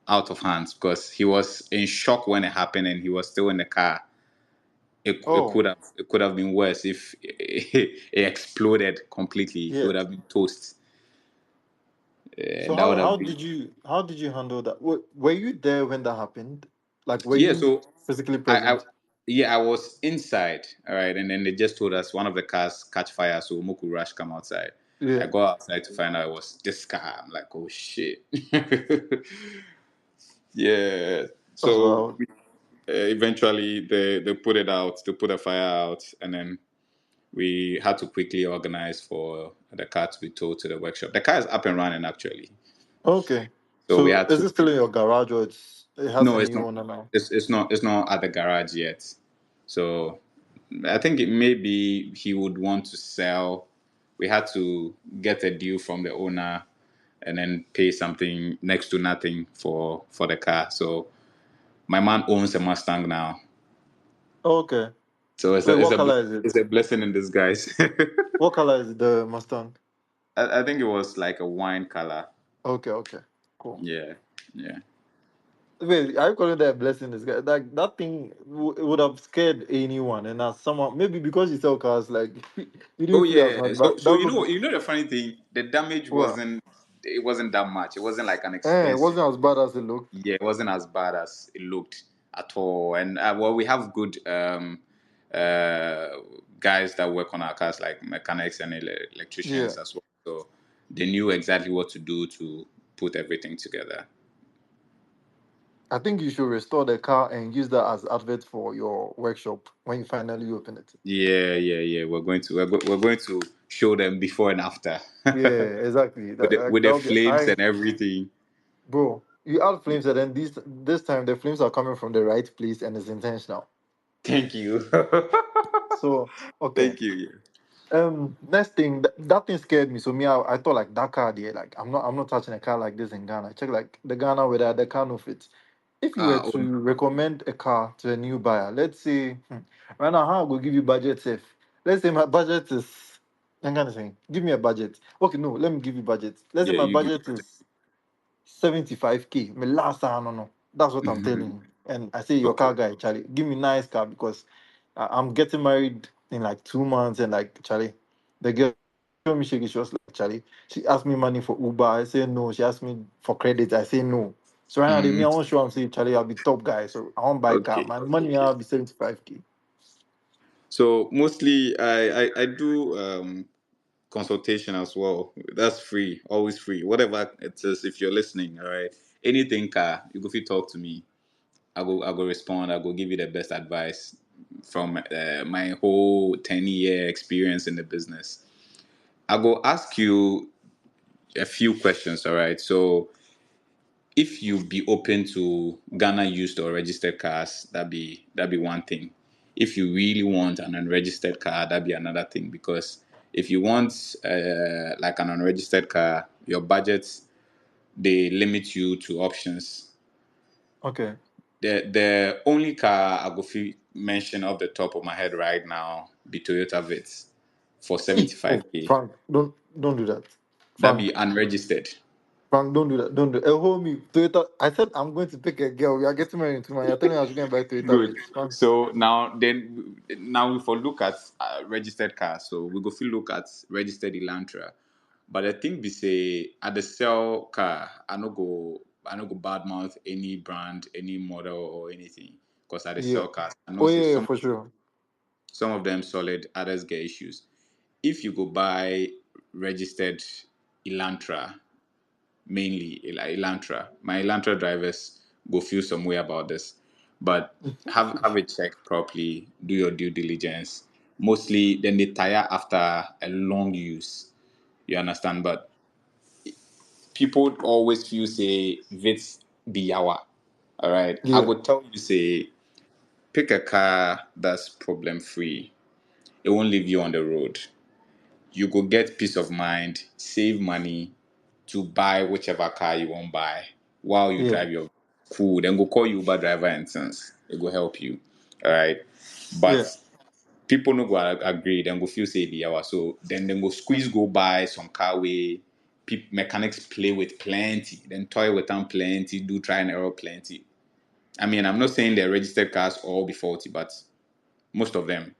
out of hands because he was in shock when it happened and he was still in the car. Oh, It could have been worse if it exploded completely. It yeah. would have been toast. So That how would have how been. did you how did you handle that? Were you there when that happened? Like, were Yeah, you so physically I present? yeah, I was inside, all right, and then they just told us one of the cars catch fire, so Moku Rush come outside. I Yeah. go outside to find out it was this car. I'm like, oh shit. Yeah. As So well. eventually they put it out, they put a fire out, and then we had to quickly organize for the car to be towed to the workshop. The car is up and running actually. Okay. So we So had is to. it still in your garage or it has No, a it's new not. owner now? It's not at the garage yet. So I think it maybe he would want to sell. We had to get a deal from the owner and then pay something next to nothing for the car. So my man owns a Mustang now. Okay. So it's Wait, a it's what a ble- color is it's it? a blessing in disguise. What color is the Mustang? I think it was like a wine color. Okay, okay. Cool. Yeah, yeah. Wait, are you calling that a blessing? This guy, like that thing would have scared anyone, and as someone, maybe because you sell cars, like you Oh didn't feel as yeah. much. So But so that you look, know you know the funny thing, the damage well, wasn't that much. It wasn't like an it expensive. wasn't as bad as it looked. Yeah, it wasn't as bad as it looked at all. And well, we have good uh, guys that work on our cars, like mechanics and Yeah, electricians as well. So they knew exactly what to do to put everything together. I think you should restore the car and use that as advert for your workshop when you finally open it. Yeah, yeah, yeah. We're going to show them before and after Yeah, exactly. with with That the would be flames I, and everything. bro. You add flames, and then this time the flames are coming from the right place and it's intentional. Thank you. So okay. Thank you. Yeah. Next thing, that thing scared me. So me, I thought like that car there, like I'm not touching a car like this in Ghana. Check like the Ghana whether the car no fits. If you were Oh, to recommend a car to a new buyer, let's say right now, how I go give you budget safe. Let's say my budget is I'm gonna say, give me a budget. Okay, no, let me give you budget. Let's say yeah, my you give. budget is 75K. My last time, no, no. That's what I'm telling Mhm. you. And I say, your Okay. car guy, Charlie, give me nice car because I'm getting married in like 2 months. And like, Charlie, the girl told me she was like, Charlie, she asked me money for Uber. I say no. She asked me for credit. I say no. So right now, me, Mm, I want to show I'm saying, Charlie, I'll be top guy. So I won't buy car. okay. My money now will be 75K. So mostly I do consultation as well. That's free, always free. Whatever it is, if you're listening, all right. Anything car, you go fit talk to me. I go respond. I go give you the best advice from my whole 10-year experience in the business. I go ask you a few questions, all right. So if you be open to Ghana used or registered cars, that be one thing. If you really want an unregistered car, that be another thing. Because if you want like an unregistered car, your budget they limit you to options. Okay. The only car I go fit mention off the top of my head right now be Toyota Vitz for Oh, 75K. Frank, don't do that. That Frank, be unregistered. Frank, don't do that. Don't do it. Hold me. Toyota. I said I'm going to pick a girl. We are getting married in 2 months. You're telling me I should go and buy Toyota Good. Vitz. Frank. So now we for look at registered cars. So we go feel look at registered Elantra. But the thing be say at the sell car, I no go badmouth any brand, any model or anything. Because at the Yeah. sell cars, I know Oh say yeah, yeah, some for sure. some of them solid, others get issues. If you go buy registered Elantra, mainly Elantra. My Elantra drivers go feel some way about this, but have it checked properly. Do your due diligence. Mostly, then they tire after a long use. You understand? But people always feel say Vits be yawa. All right, I Yeah. go tell you say pick a car that's problem free. It won't leave you on the road. You go get peace of mind, save money to buy whichever car you want buy while you Yeah. drive your cool. Then go call you Uber driver and sense. It will help you. All right. But Yeah. people no go agree, then go feel say the hour. So then go squeeze go buy some car way mechanics play with plenty, then toy with them plenty, do try and error plenty. I mean, I'm not saying the registered cars all be faulty, but most of them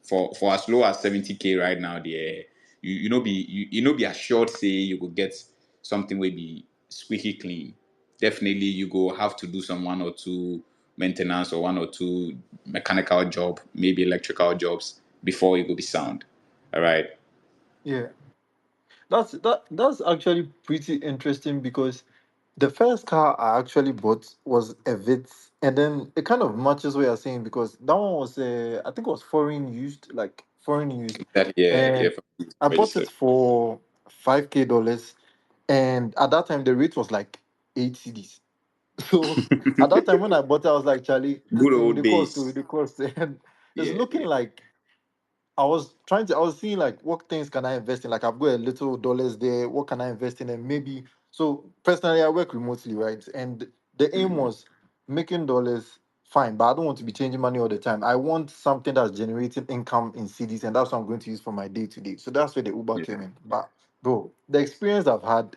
for as low as 70K right now, there you know be assured say you go get something will be squeaky clean. Definitely you go have to do some one or two maintenance or one or two mechanical job, maybe electrical jobs before it will be sound. All right. Yeah. That's actually pretty interesting because the first car I actually bought was a Vitz, and then it kind of matches what you're saying because that one was I think it was foreign used, like foreign used, That yeah, yeah, and I bought it registered. for $5K, and at that time the rate was like 8 CDs. So at that time when I bought it, I was like, Charlie, this Good thing with old the cost, days. with the cost. And it's Yeah, looking yeah, like I was seeing like what things can I invest in? Like I've got a little dollars there. What can I invest in? And maybe so personally I work remotely, right? And the aim mm, was making dollars, fine, but I don't want to be changing money all the time. I want something that's generating income in CDs, and that's what I'm going to use for my day to day. So that's where the Uber came in. But bro, the experience I've had,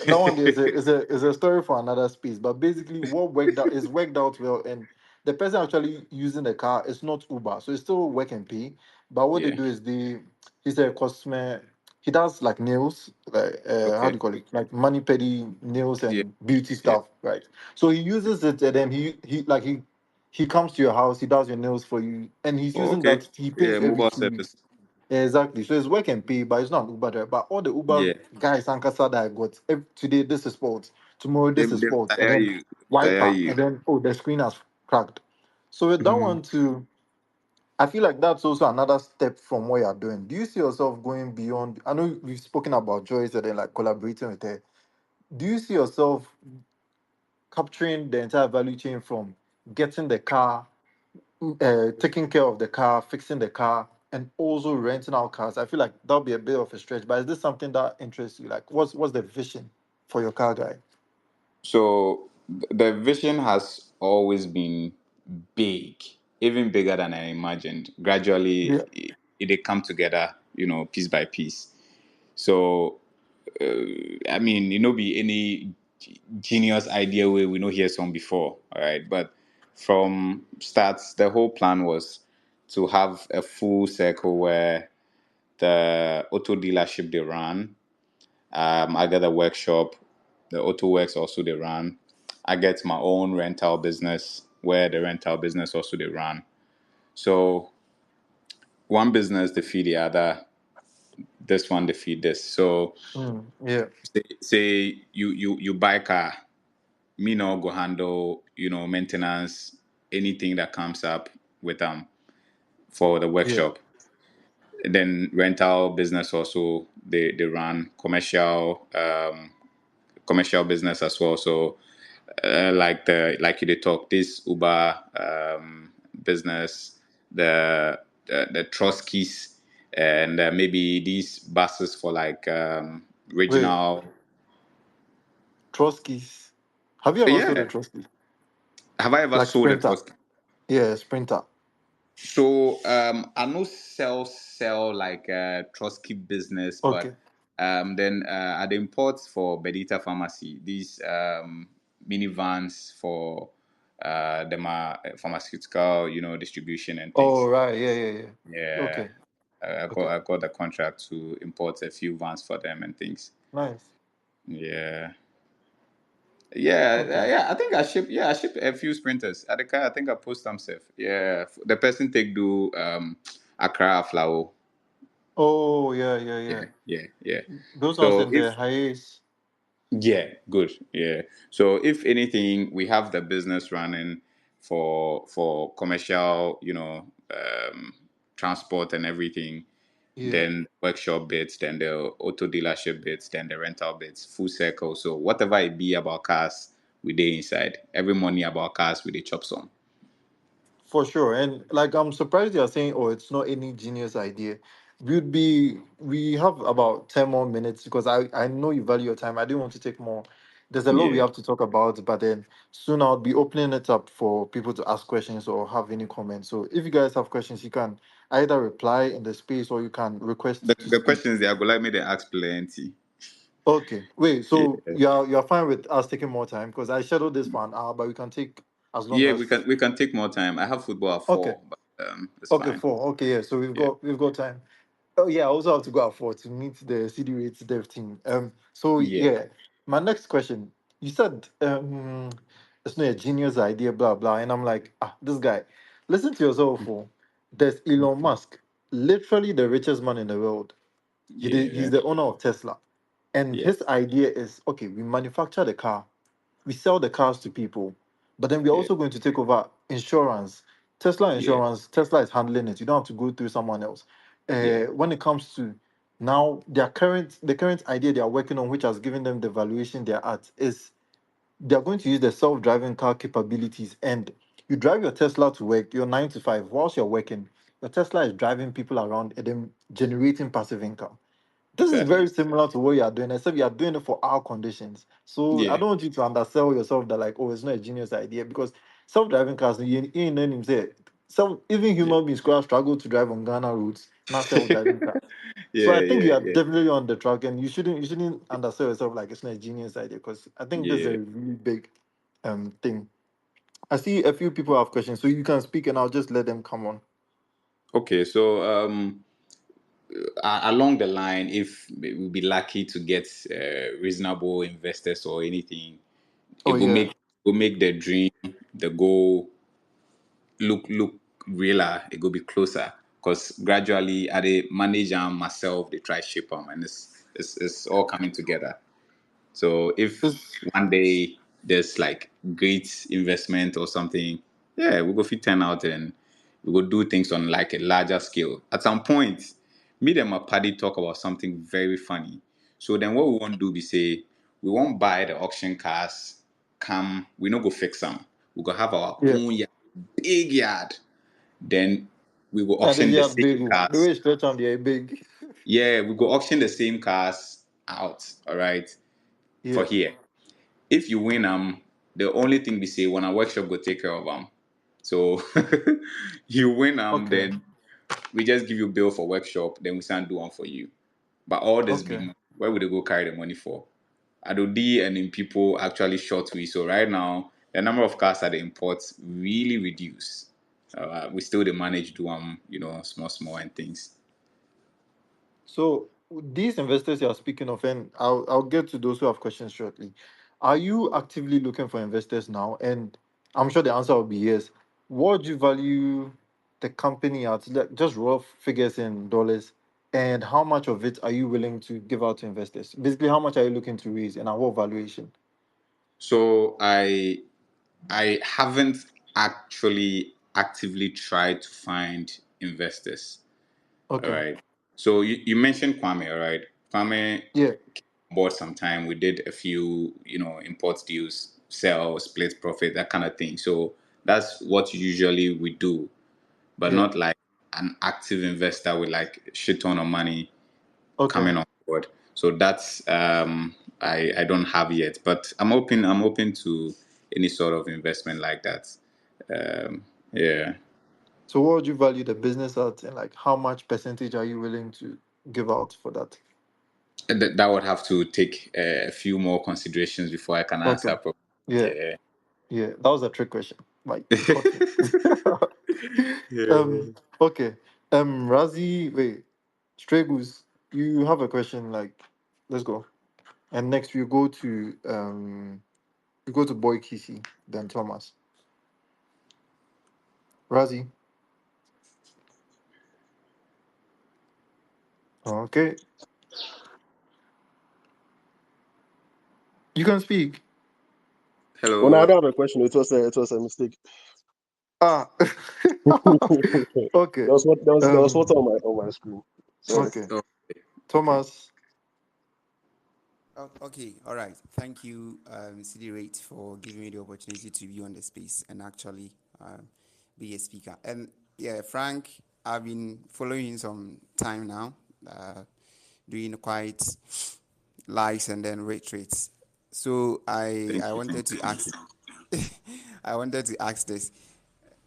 that one yeah. is a story for another space. But basically, what worked out is worked out well, and the person actually using the car is not Uber, so it's still work and pay. But what they Yeah. do is he's a customer. He does like nails, like how do Okay. you call it, like money pedi nails Yeah, and beauty yeah. stuff, right? So he uses it, and then he comes to your house, he does your nails for you, and he's Oh, using okay. that. He Yeah, pays every mobile 2 weeks. service. Yeah, exactly. So it's work and pay, but it's not Uber driver. But all the Uber Yeah. guys and Kasa that I got, today this is sports, tomorrow this is They sports, and tire then you. Tire wiper, you. and then oh the screen has cracked. So with that Mm. one too, I feel like that's also another step from what you're doing. Do you see yourself going beyond? I know we've spoken about Joyce and then like collaborating with her. Do you see yourself capturing the entire value chain from getting the car, taking care of the car, fixing the car, and also renting out cars? I feel like that'll be a bit of a stretch. But is this something that interests you? Like, what's the vision for your car guy? So the vision has always been big, even bigger than I imagined. Gradually, Yeah. it they come together, piece by piece. So, I mean, be any genius idea where we know hear some before, all right? But from starts, the whole plan was to have a full circle where the auto dealership they run, I got a workshop, the auto works also they run. I get my own rental business where the rental business also they run. So one business they feed the other, this one they feed this. So Yeah. say you buy car, me no go handle maintenance, anything that comes up with for the Yeah. workshop. Then rental business also they run commercial business as well. So like you they talk this Uber business, the Trotskys, and maybe these buses for like Wait, regional. Trotsky's. Have you ever sold a Yeah, Trotsky? have I ever Like sold a Sprinter? Trotsky? Yeah, Sprinter. So I know sell like Trotsky business, but Okay. then at the imports for Bedita Pharmacy, these minivans for pharmaceutical, distribution and Oh, things. right. Yeah, yeah, yeah. Yeah, Okay. I got Okay. I got the contract to import a few vans for them and things. Nice. Yeah. Yeah, Okay. yeah. I think I ship a few sprinters. At the car, I think I post some stuff. Yeah, the person take do Accra flower. Oh, yeah, yeah, Yeah, yeah. yeah, yeah. Those ones So in the if highest. yeah, good. Yeah. So if anything, we have the business running for commercial, transport and everything. Yeah. Then workshop bits, then the auto dealership bits, then the rental bits, full circle. So whatever it be about cars, we dey inside. Every money about cars, we dey chop some. For sure. And like I'm surprised you're saying, oh, it's not any genius idea. We have about 10 more minutes because I know you value your time. I didn't want to take more. There's a lot we Yeah. have to talk about, but then soon I'll be opening it up for people to ask questions or have any comments. So if you guys have questions, you can either reply in the space or you can The, request to the speak. questions they are go like me they ask plenty. Okay. Wait, so Yeah. you're fine with us taking more time? Because I scheduled this for an hour, but we can take as long Yeah, as we can take more time. I have football at okay. 4, but it's Okay, fine. 4. Okay, yeah. So Yeah. we've got time. Oh yeah, I also have to go at 4 to meet the CD rates dev team. So Yeah. yeah, my next question. You said it's not a genius idea, blah blah. And I'm like, this guy, listen to yourself. Oh. There's Elon Musk, literally the richest man in the world. Yeah. He's the owner of Tesla. And Yeah. his idea is okay, we manufacture the car, we sell the cars to people, but then we're Yeah. also going to take over insurance. Tesla Yeah. insurance, Tesla is handling it. You don't have to go through someone else. Yeah. When it comes to now, the current idea they are working on, which has given them the valuation they're at, is they are going to use the self-driving car capabilities, and you drive your Tesla to work, you're 9 to 5. Whilst you're working, your Tesla is driving people around and then generating passive income. This is very Exactly. similar to what you are doing, except you are doing it for our conditions. So I Yeah. don't want you to undersell yourself that like, oh, it's not a genius idea, because self-driving cars, you ain't him say some even Yeah. human beings could struggle to drive on Ghana roads, not self-driving cars. So I Yeah. think Yeah. you are Yeah. definitely on the track, and you shouldn't undersell yourself like it's not a genius idea, because I think this is Yeah. a really big thing. I see a few people have questions, so you can speak and I'll just let them come on. Okay. So along the line, if we'll be lucky to get reasonable investors or anything, Oh it yeah. will make the dream, the goal look realer. It will be closer because gradually, I they manage them myself. They try shape them, and it's all coming together. So if It's, one day there's like great investment or something, yeah, we go fit turn out and we go do things on like a larger scale. At some point, me and my party talk about something very funny. So then what we want to do be say we won't buy the auction cars, come, we no go fix them. We go have our yeah. own yard, big yard. Then we will And this auction the yard same big. Oh. The cars. way you stretch on the big. Yeah, we go auction the same cars out, all right, for Yeah. here. If you win the only thing we say when a workshop go take care of them. So you win Okay. then we just give you bill for workshop, then we send do one for you. But all this Okay. be where would they go carry the money for? I do D and in people actually short we. So right now the number of cars at the imports really reduce. We still they manage do small and things. So these investors you are speaking of, and I'll get to those who have questions shortly. Are you actively looking for investors now? And I'm sure the answer will be yes. What do you value the company at? Like, just rough figures in dollars. And how much of it are you willing to give out to investors? Basically, how much are you looking to raise and at what valuation? So I haven't actually actively tried to find investors. All Okay. right. So you mentioned Kwame, all right? Kwame Yeah. bought some time. We did a few, import deals, sell, split profit, that kind of thing. So that's what usually we do, but Yeah. not like an active investor with like a shit ton of money Okay. coming on board. So that's I don't have yet, but I'm open to any sort of investment like that. Yeah. So what would you value the business at, and like how much percentage are you willing to give out for that? That would have to take a few more considerations before I can Okay. answer properly. Yeah. Yeah. Yeah. That was a trick question. Like you caught me. Yeah. Okay. Razi, wait. Stray Goose, you have a question, like let's go. And next we go to Boy Kisi, then Thomas. Razi. Okay. You can speak. Well, no, I Hello. don't have a question. It was a mistake. Ah. Okay. There was Um photo on my screen. Sorry. okay. Oh, okay. Thomas. Oh, okay, all right. Thank you, CD Rate, for giving me the opportunity to be on the space and actually be a speaker. And yeah, Frank, I've been following you some time now, doing quite likes and then rate rates. So I Thank I you. wanted to ask, I wanted to ask this: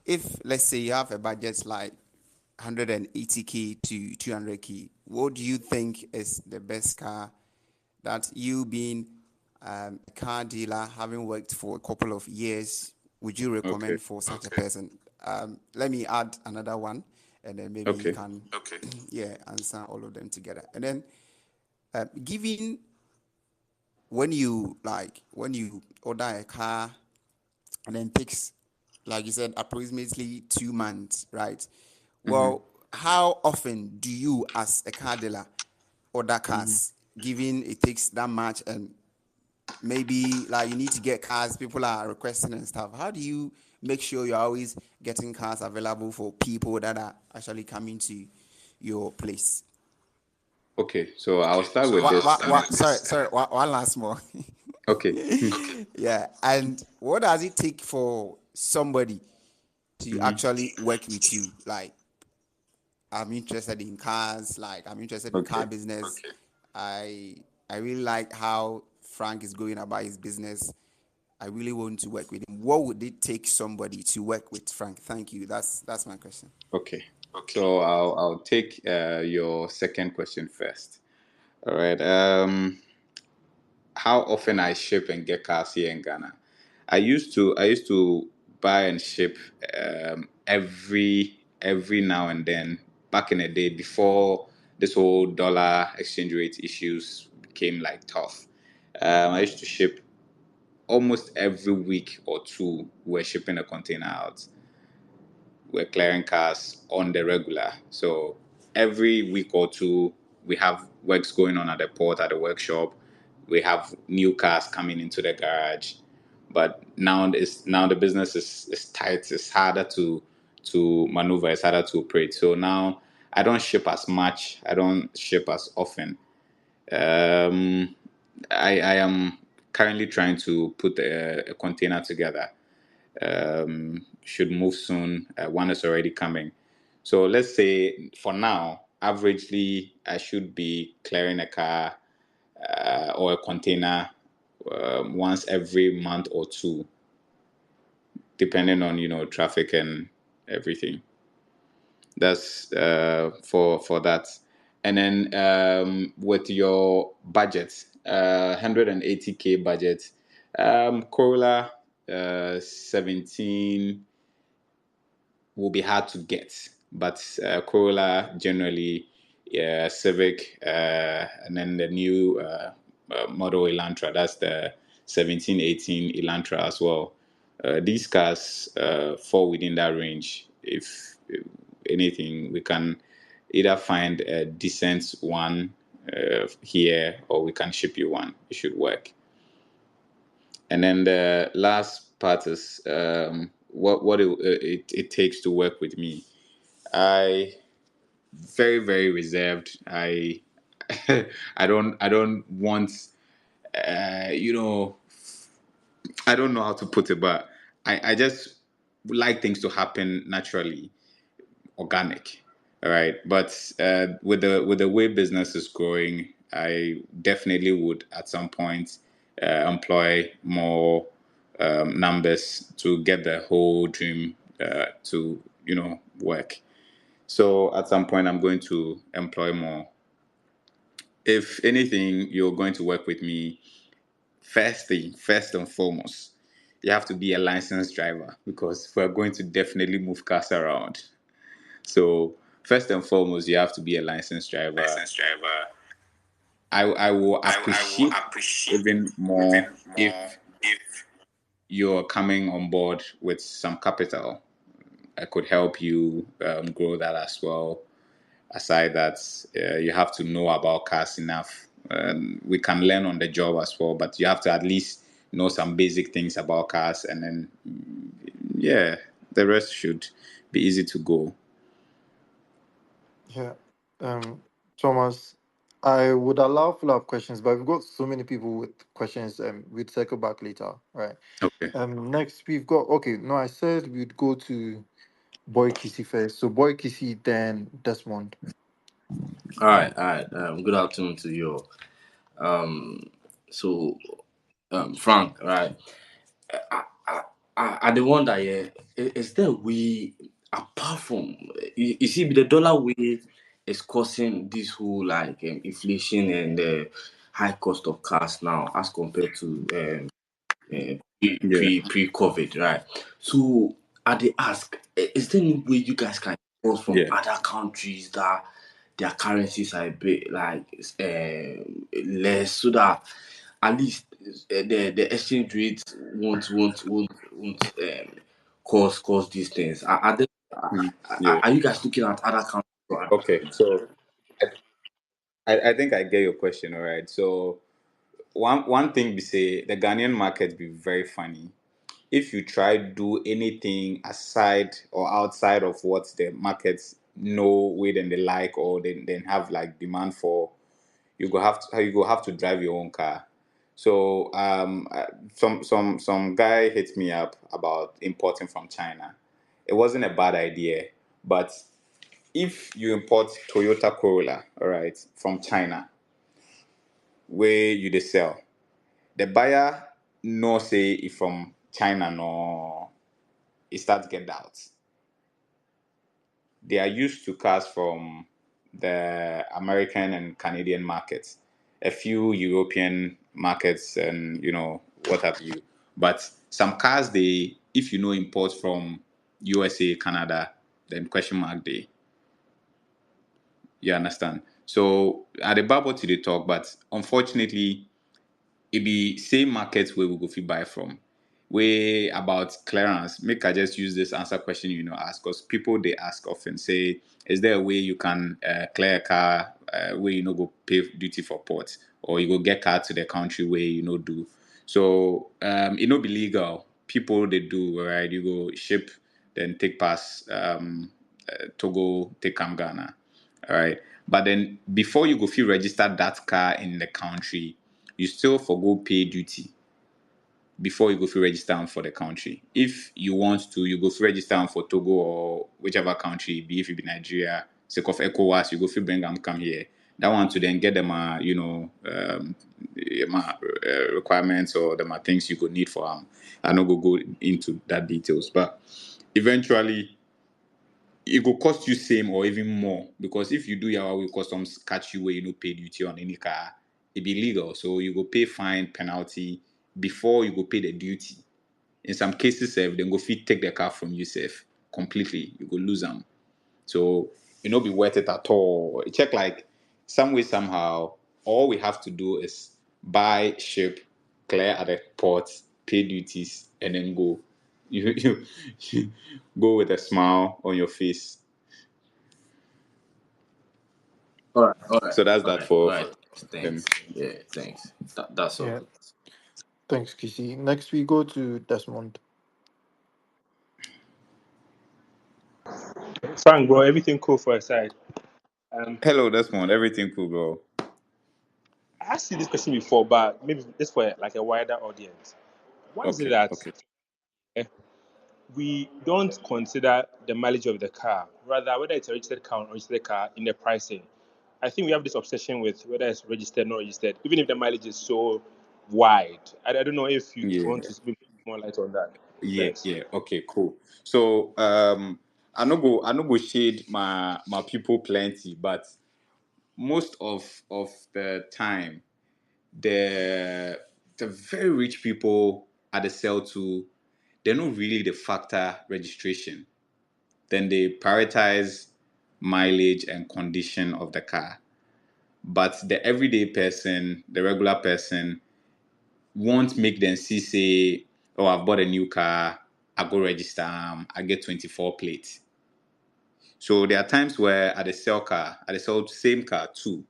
if let's say you have a budget like 180K to 200K, what do you think is the best car that you being a car dealer, having worked for a couple of years, would you Okay. recommend for such a person? Let me add another one, and then maybe you Okay. can, yeah, answer all of them together. And then, given when you order a car, and then takes, like you said, approximately 2 months, right? Mm-hmm. Well, how often do you, as a car dealer, order Mm-hmm. cars, given it takes that much, and maybe like you need to get cars, people are requesting and stuff? How do you make sure you're always getting cars available for people that are actually coming to your place? Okay. So I'll start with this. Sorry, one last more. Okay. Yeah. And what does it take for somebody to actually work with you? Like, I'm interested in cars. Like, I'm interested in car Okay. business. I I really like how Frank is going about his business. I really want to work with him. What would it take somebody to work with Frank? Thank you. That's my question. Okay. So I'll take your second question first. All right. How often I ship and get cars here in Ghana? I used to buy and ship every now and then back in the day before this whole dollar exchange rate issues became like tough. I used to ship almost every week or two. We're shipping a container out. We're clearing cars on the regular. So every week or two, we have works going on at the port, at the workshop. We have new cars coming into the garage. But now the business is tight. It's harder to maneuver. It's harder to operate. So now I don't ship as much. I don't ship as often. Um, I am currently trying to put a container together. Should move soon. One is already coming. So let's say for now, averagely, I should be clearing a car or a container once every month or two, depending on traffic and everything. That's for that. And then with your budget, 180K budget, Corolla 17 will be hard to get, but Corolla generally, Civic, and then the new model Elantra, that's the 1718 Elantra as well. These cars fall within that range. If anything, we can either find a decent one here, or we can ship you one. It should work. And then the last part is what it takes to work with me. I very very reserved. I don't want you know I don't know how to put it, but I just like things to happen naturally, organic. All right, but with the way business is growing, I definitely would at some point employ more numbers to get the whole dream to work. So at some point, I'm going to employ more. If anything, you're going to work with me. First and foremost, you have to be a licensed driver, because we're going to definitely move cars around. So first and foremost, you have to be a licensed driver. Licensed driver. I will I will appreciate appreciate even even more more if if you're coming on board with some capital. I could help you grow that as well. Aside that, you have to know about cars enough. We can learn on the job as well, but you have to at least know some basic things about cars, and then yeah, the rest should be easy to go. Yeah. Um, Thomas, I would allow follow-up questions, but we've got so many people with questions. We'd circle back later. Right. Okay. Next we've got, okay, no, I said we'd go to Boy Kissy first. So Boy Kissy, then Desmond. All right, all right. Good afternoon to you all. So, Frank, right? I the wonder, yeah, is there a way apart from you see the dollar way is causing this whole like inflation and high cost of cars now as compared to Yeah. pre COVID, right? So I they ask, is there any way you guys can import from Yeah. other countries that their currencies are a bit like less, so that at least the exchange rate won't cause these things? Yeah. Are you guys looking at other countries for Okay. advantage? So I think I get your question. All right. So one thing we say, the Ghanaian market be very funny. If you try do anything aside or outside of what the markets know with and they like, or then have like demand for, you go have to drive your own car. So some guy hit me up about importing from China. It wasn't a bad idea, but if you import Toyota Corolla, all right, from China, where you they sell, the buyer no say if from China no, it starts get doubts. They are used to cars from the American and Canadian markets, a few European markets, and what have you. But some cars, they if you know import from USA, Canada, then question mark they. You understand? So at the bubble to the talk, but unfortunately, it be same markets where we go fit buy from. Way about clearance, make I just use this answer question ask, because people they ask often say, is there a way you can clear a car where go pay duty for port, or you go get car to the country where do. So it no be legal. People they do, right? You go ship, then take pass Togo, take come Ghana, all right. But then before you go feel register that car in the country, you still forgo pay duty before you go feel register am for the country. If you want to, you go feel register am for Togo or whichever country, be if you be Nigeria, sake of ECOWAS, you go feel bring them come here. That one to then get them requirements, or them things you go need for them. I no go into that details, but eventually it will cost you same or even more, because if you do your way customs catch you where you no pay duty on any car, it be legal. So you go pay fine penalty before you go pay the duty. In some cases, then go fit take the car from you safe completely. You go lose them. So it no be worth it at all. Check like some way somehow. All we have to do is buy, ship, clear at the port, pay duties, and then go. You go with a smile on your face. All right, all right, So that's all that right, all for right. them. Thanks. Yeah, thanks. That's all. Yeah. Thanks, Kisi. Next, we go to Desmond. Fine, bro. Everything cool for a side. Hello, Desmond. Everything cool, bro? I asked you this question before, but maybe this for like a wider audience. Why is it Okay, that okay. we don't consider the mileage of the car, rather whether it's a registered car or unregistered car, in the pricing? I think we have this obsession with whether it's registered or not registered, even if the mileage is so wide. I don't know if you Yeah, want to speak more light on that. yeah, Thanks. yeah. Okay, cool. So I no go shade my people plenty, but most of the time, the very rich people at the sell to, they're not really the factor registration. Then they prioritize mileage and condition of the car. But the everyday person, the regular person, won't make them see say, oh, I've bought a new car, I go register, I get 24 plates. So there are times where at the sell same car too,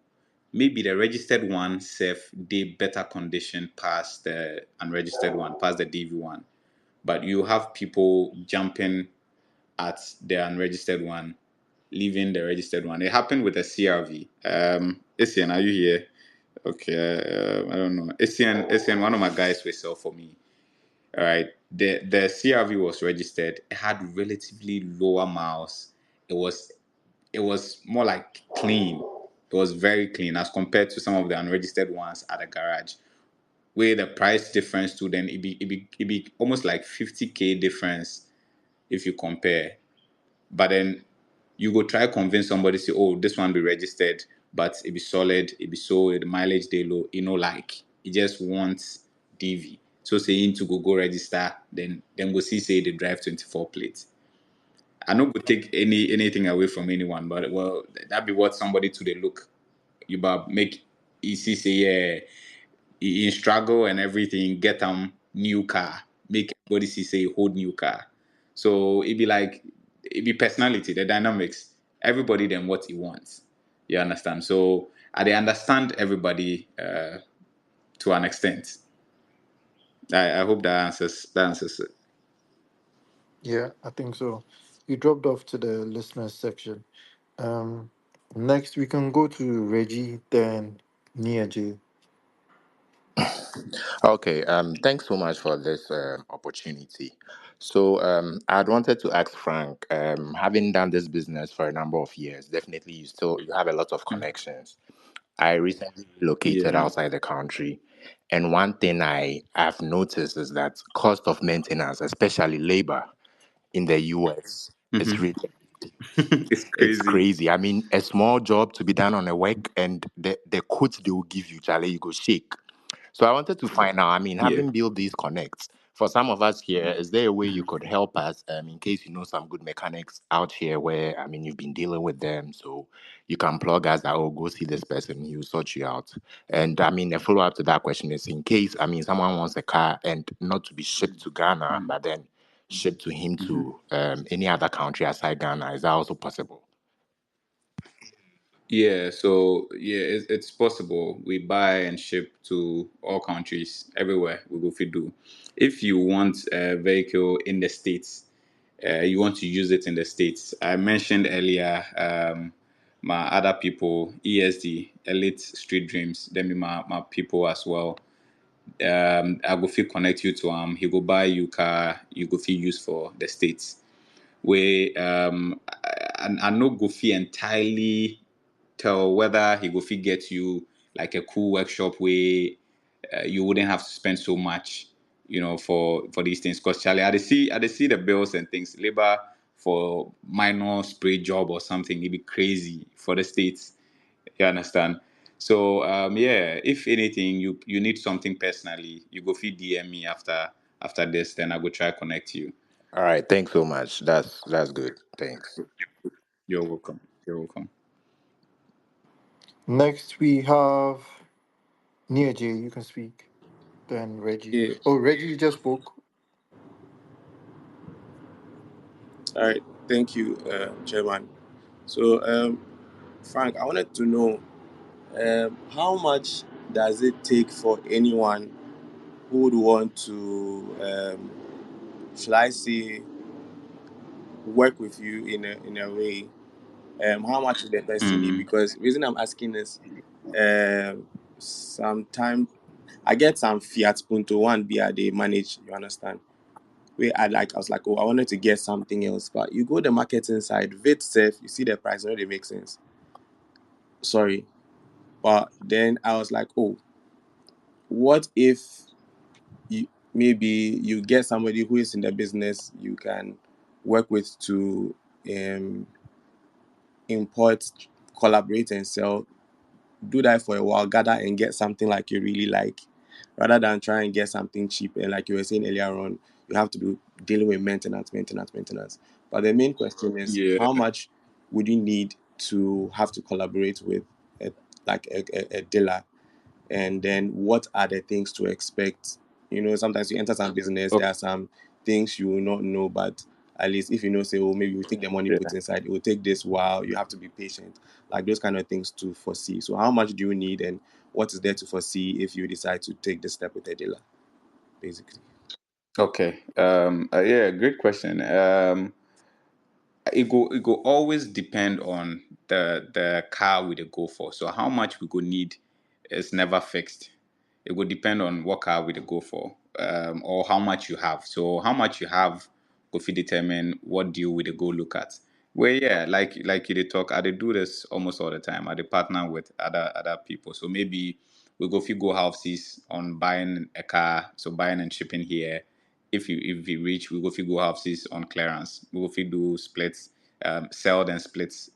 maybe the registered one self they better condition past the unregistered one, past the DV one. But you have people jumping at the unregistered one, leaving the registered one. It happened with a CRV. Isian, are you here? Okay, I don't know. Isian, one of my guys will sell for me. All right. The CRV was registered. It had relatively lower miles. It was it was more like clean. It was very clean as compared to some of the unregistered ones at the garage. Where the price difference to then it be almost like 50K difference if you compare. But then you go try convince somebody say, oh, this one be registered, but it be solid, it be so the mileage they low, like it just wants DV. So saying to go register, then go see say they drive 24 plates. I not go take anything away from anyone, but well, that be what somebody to the look. You but make easy say yeah, in struggle and everything, get them new car, make everybody see say hold new car. So it be personality, the dynamics. Everybody then what he wants. You understand? So I understand everybody to an extent. I hope that answers it. Yeah, I think so. You dropped off to the listeners section. Um, Next we can go to Reggie, then Nia J. Okay, thanks so much for this opportunity. So, I'd wanted to ask Frank, having done this business for a number of years, definitely you have a lot of Mm. connections. I recently relocated Yeah. outside the country, and one thing I've noticed is that cost of maintenance, especially labor in the US, is Hmm. really It's it's crazy. crazy. I mean, a small job to be done on a work, and the quotes they will give you, Charlie, you go shake. So I wanted to find out, I mean, Yeah. having built these connects, for some of us here, is there a way you could help us in case you know some good mechanics out here where, I mean, you've been dealing with them, so you can plug us that, oh, go see this person, he will sort you out. And I mean, a follow up to that question is in case, I mean, someone wants a car and not to be shipped to Ghana, but then shipped to him Hmm. to any other country aside Ghana, is that also possible? Yeah, so yeah, it's possible. We buy and ship to all countries, everywhere we go fit do. If you want a vehicle in the States, you want to use it in the States. I mentioned earlier, my other people, ESD, Elite Street Dreams, them be my people as well. I go fit connect you to he go buy you car, you go fit use for the States. We I no go fit entirely tell whether he go fit get you like a cool workshop where you wouldn't have to spend so much, for these things. Because Charlie, I dey see the bills and things. Labor for minor spray job or something, it'd be crazy for the states. You understand? So yeah, if anything, you need something personally, you go feed DM me after this, then I go try connect you. All right, thanks so much. That's good. Thanks. You're welcome. You're welcome. Next, we have Nia J. You can speak. Then Reggie. Yeah. Oh, Reggie, you just spoke. All right. Thank you, Chairman. So, Frank, I wanted to know how much does it take for anyone who would want to, shall I say, work with you in a way? How much would the person need? Mm, Because the reason I'm asking is, sometime I get some Fiat Punto one beer they manage. You understand? Where I was like, oh, I wanted to get something else, but you go the marketing side, Vit safe, you see the price, already makes sense. Sorry, but then I was like, oh, what if you maybe you get somebody who is in the business you can work with to um import, collaborate, and sell. Do that for a while, gather and get something like you really like, rather than try and get something cheap. And like you were saying earlier on, you have to be dealing with maintenance. But the main question is, yeah. how much would you need to have to collaborate with a, a dealer? And then what are the things to expect? Sometimes you enter some business, there Okay. are some things you will not know, but at least if you know, say, oh, maybe you take the money put Yeah. inside, it will take this while, you have to be patient, like those kind of things to foresee. So how much do you need, and what is there to foresee if you decide to take the step with a dealer, basically? Okay. Yeah, great question. It go always depend on the car we dey go for. So how much we go need is never fixed. It will depend on what car we dey go for, or how much you have. So how much you have go fit determine what deal we dey go look at. Well, yeah, like you dey talk, I dey do this almost all the time. I dey partner with other people. So maybe we go fit go houses on buying a car, so buying and shipping here. If we reach, we go fit go houses on clearance. We go fit do splits, sell then splits,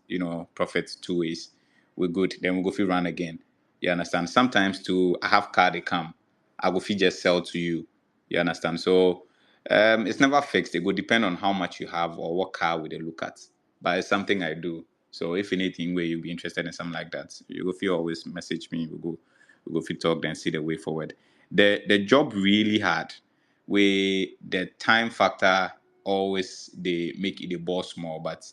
profit two ways. We good. Then we go fit run again. You understand? Sometimes to I have car they come, I go fit just sell to you. You understand? So it's never fixed. It will depend on how much you have or what car we they look at. But it's something I do. So if anything where you be interested in something like that, you go feel always message me. We go fit talk then see the way forward. The job really hard. Where the time factor always they make it a boss more, but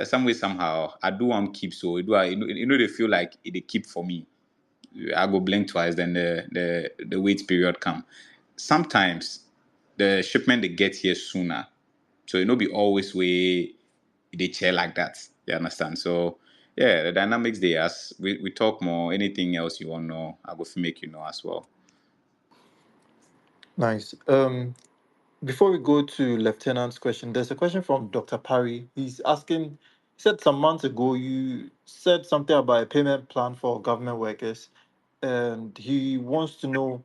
some way somehow I do want keep, so it do they feel like it they keep for me. I go blink twice, then the wait period come. Sometimes the shipment they get here sooner, so it no be always way they chair like that. You understand? So yeah, the dynamics they as we talk more. Anything else you want to know, I go make you know as well. Nice. Before we go to Lieutenant's question, there's a question from Dr. Parry. He's asking, he said some months ago you said something about a payment plan for government workers, and he wants to know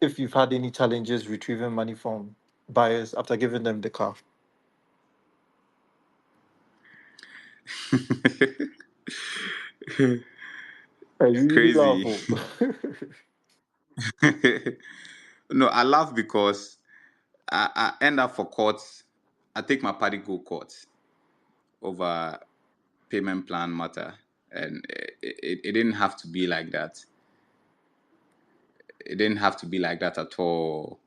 if you've had any challenges retrieving money from buyers after giving them the car. You It's really laugh. crazy. Oh. No, I laugh because I end up for courts. I take my party go court over payment plan matter, and it didn't have to be like that. It didn't have to be like that at all.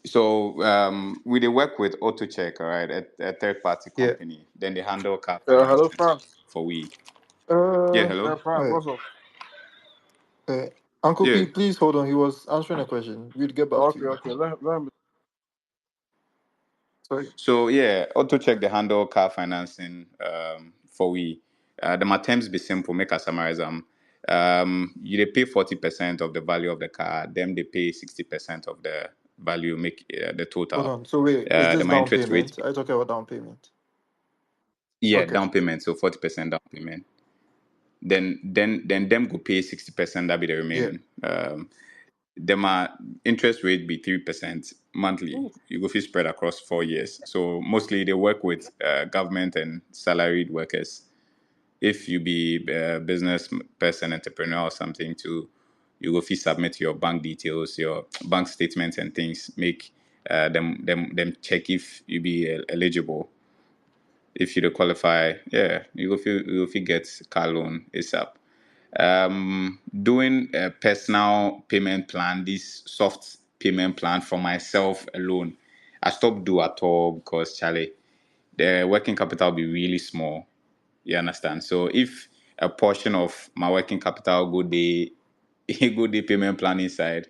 So we they work with AutoCheck, all right, a third party Yeah. company. Then they handle car Hello, financing Frank. for we. Yeah, Uh, hello. Frank, uh, what's up? uh, Uncle Yeah. P, please hold on. He was answering a question. We'll get back to Okay, you. okay. Let me. Sorry. So yeah, AutoCheck they handle car financing for we. The terms be simple. Make a summarize them. You they pay 40% of the value of the car. Them they pay 60% of the value. Make the Hold total. on. So wait, is this My down interest rate. payment? Are you talking about down payment? Yeah, Okay. down payment. So 40% down payment. Then them go pay 60%. That be the Yeah. remaining. Them interest rate be 3% monthly. You go fee spread across 4 years. So mostly they work with government and salaried workers. If you be a business person, entrepreneur or something, to you go fee submit your bank details, your bank statements and things. Make them check if you be eligible. If you do qualify, yeah, you go feel get car loan ASAP. Doing a personal payment plan, this soft payment plan for myself alone, I stopped do at all because Charlie, the working capital be really small. You understand? So if a portion of my working capital go the go the payment plan inside,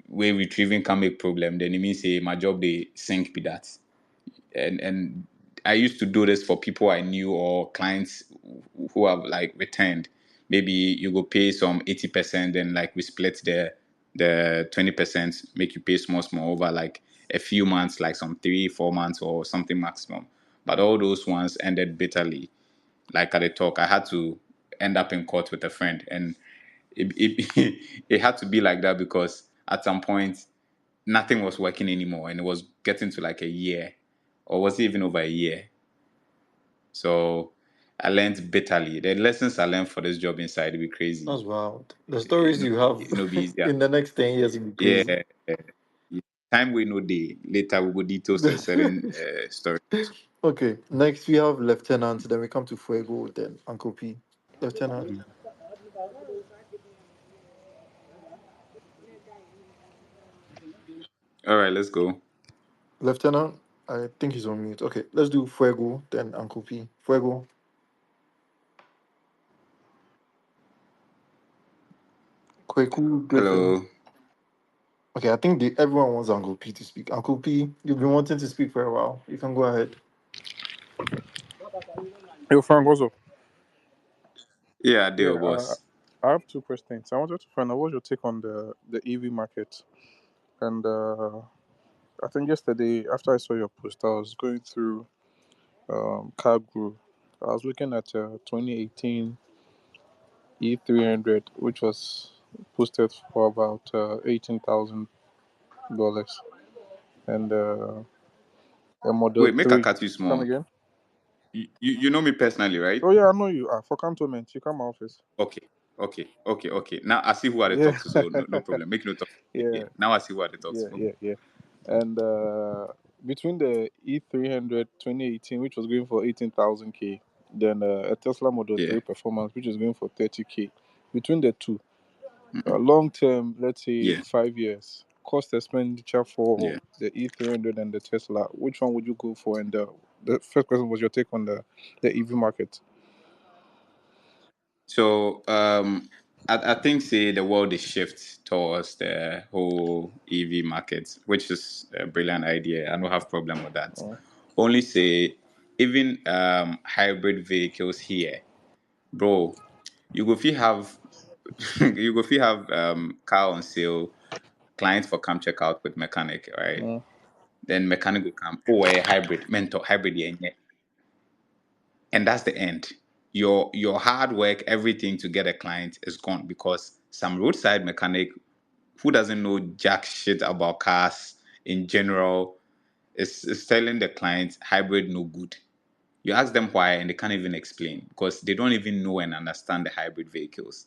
where retrieving can make problem, then it means say my job they sink be that. And I used to do this for people I knew or clients who have like returned. Maybe you go pay some 80%, then like we split the 20%, make you pay small over like a few months, like some 3 4 months or something maximum. But all those ones ended bitterly. Like at the talk, I had to end up in court with a friend, and it it had to be like that because at some point nothing was working anymore, and it was getting to like a year, or was it even over a year? So I learned bitterly. The lessons I learned for this job inside will be crazy. That's wild. The stories you have It no be easier. in the next 10 years will be crazy. Yeah. Time we know day. Later we go details and certain stories. Okay, next we have Lieutenant, then we come to Fuego, then Uncle P. Lieutenant. All right, let's go. Lieutenant, I think he's on mute. Okay, let's do Fuego, then Uncle P. Fuego. Kweku Griffin. Hello. Okay, I think everyone wants Uncle P to speak. Uncle P, you've been wanting to speak for a while. You can go ahead. Yo, Frank, what's up? Yeah, Yeah, deal, boss. I have two questions. I wanted to find out what's your take on the EV market. And I think yesterday, after I saw your post, I was going through Car Guru. I was looking at 2018 E300, which was posted for about $18,000, and a Model Wait, make a 3. cut you Come small. again? You know me personally, right? Oh yeah, I know you. For cantonment, you come office. Okay. Now I see who I to Yeah, talk to, so no problem. Make no talk yeah, again. Now I see who I to talk yeah, to. yeah, yeah. And between the E300 2018, which was going for 18,000 K, then a Tesla Model Yeah, 3 Performance, which is going for 30K. Between the two, long term, let's say yeah. 5 years, cost expenditure for Yeah. the E300 and the Tesla, which one would you go for? And the first question was your take on the EV market. So I think say the world is shift towards the whole EV market, which is a brilliant idea. I don't have problem with that. Only say even hybrid vehicles here, bro. You go fit have you go feel have car on sale, client for come check out with mechanic, right? Mm. Then mechanic will come, oh, a hybrid, mentor, hybrid, yeah, yeah. And that's the end. Your hard work, everything to get a client is gone because some roadside mechanic who doesn't know jack shit about cars in general is telling the client hybrid no good. You ask them why and they can't even explain because they don't even know and understand the hybrid vehicles.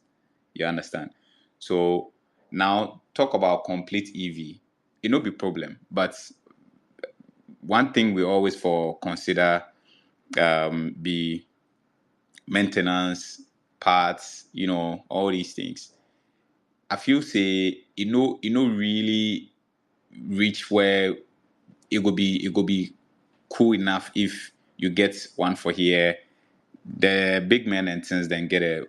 You understand? So now talk about complete EV. It no be problem, but one thing we always for consider be maintenance, parts, all these things. I feel say really reach where it go be cool enough if you get one for here. The big men and things then get a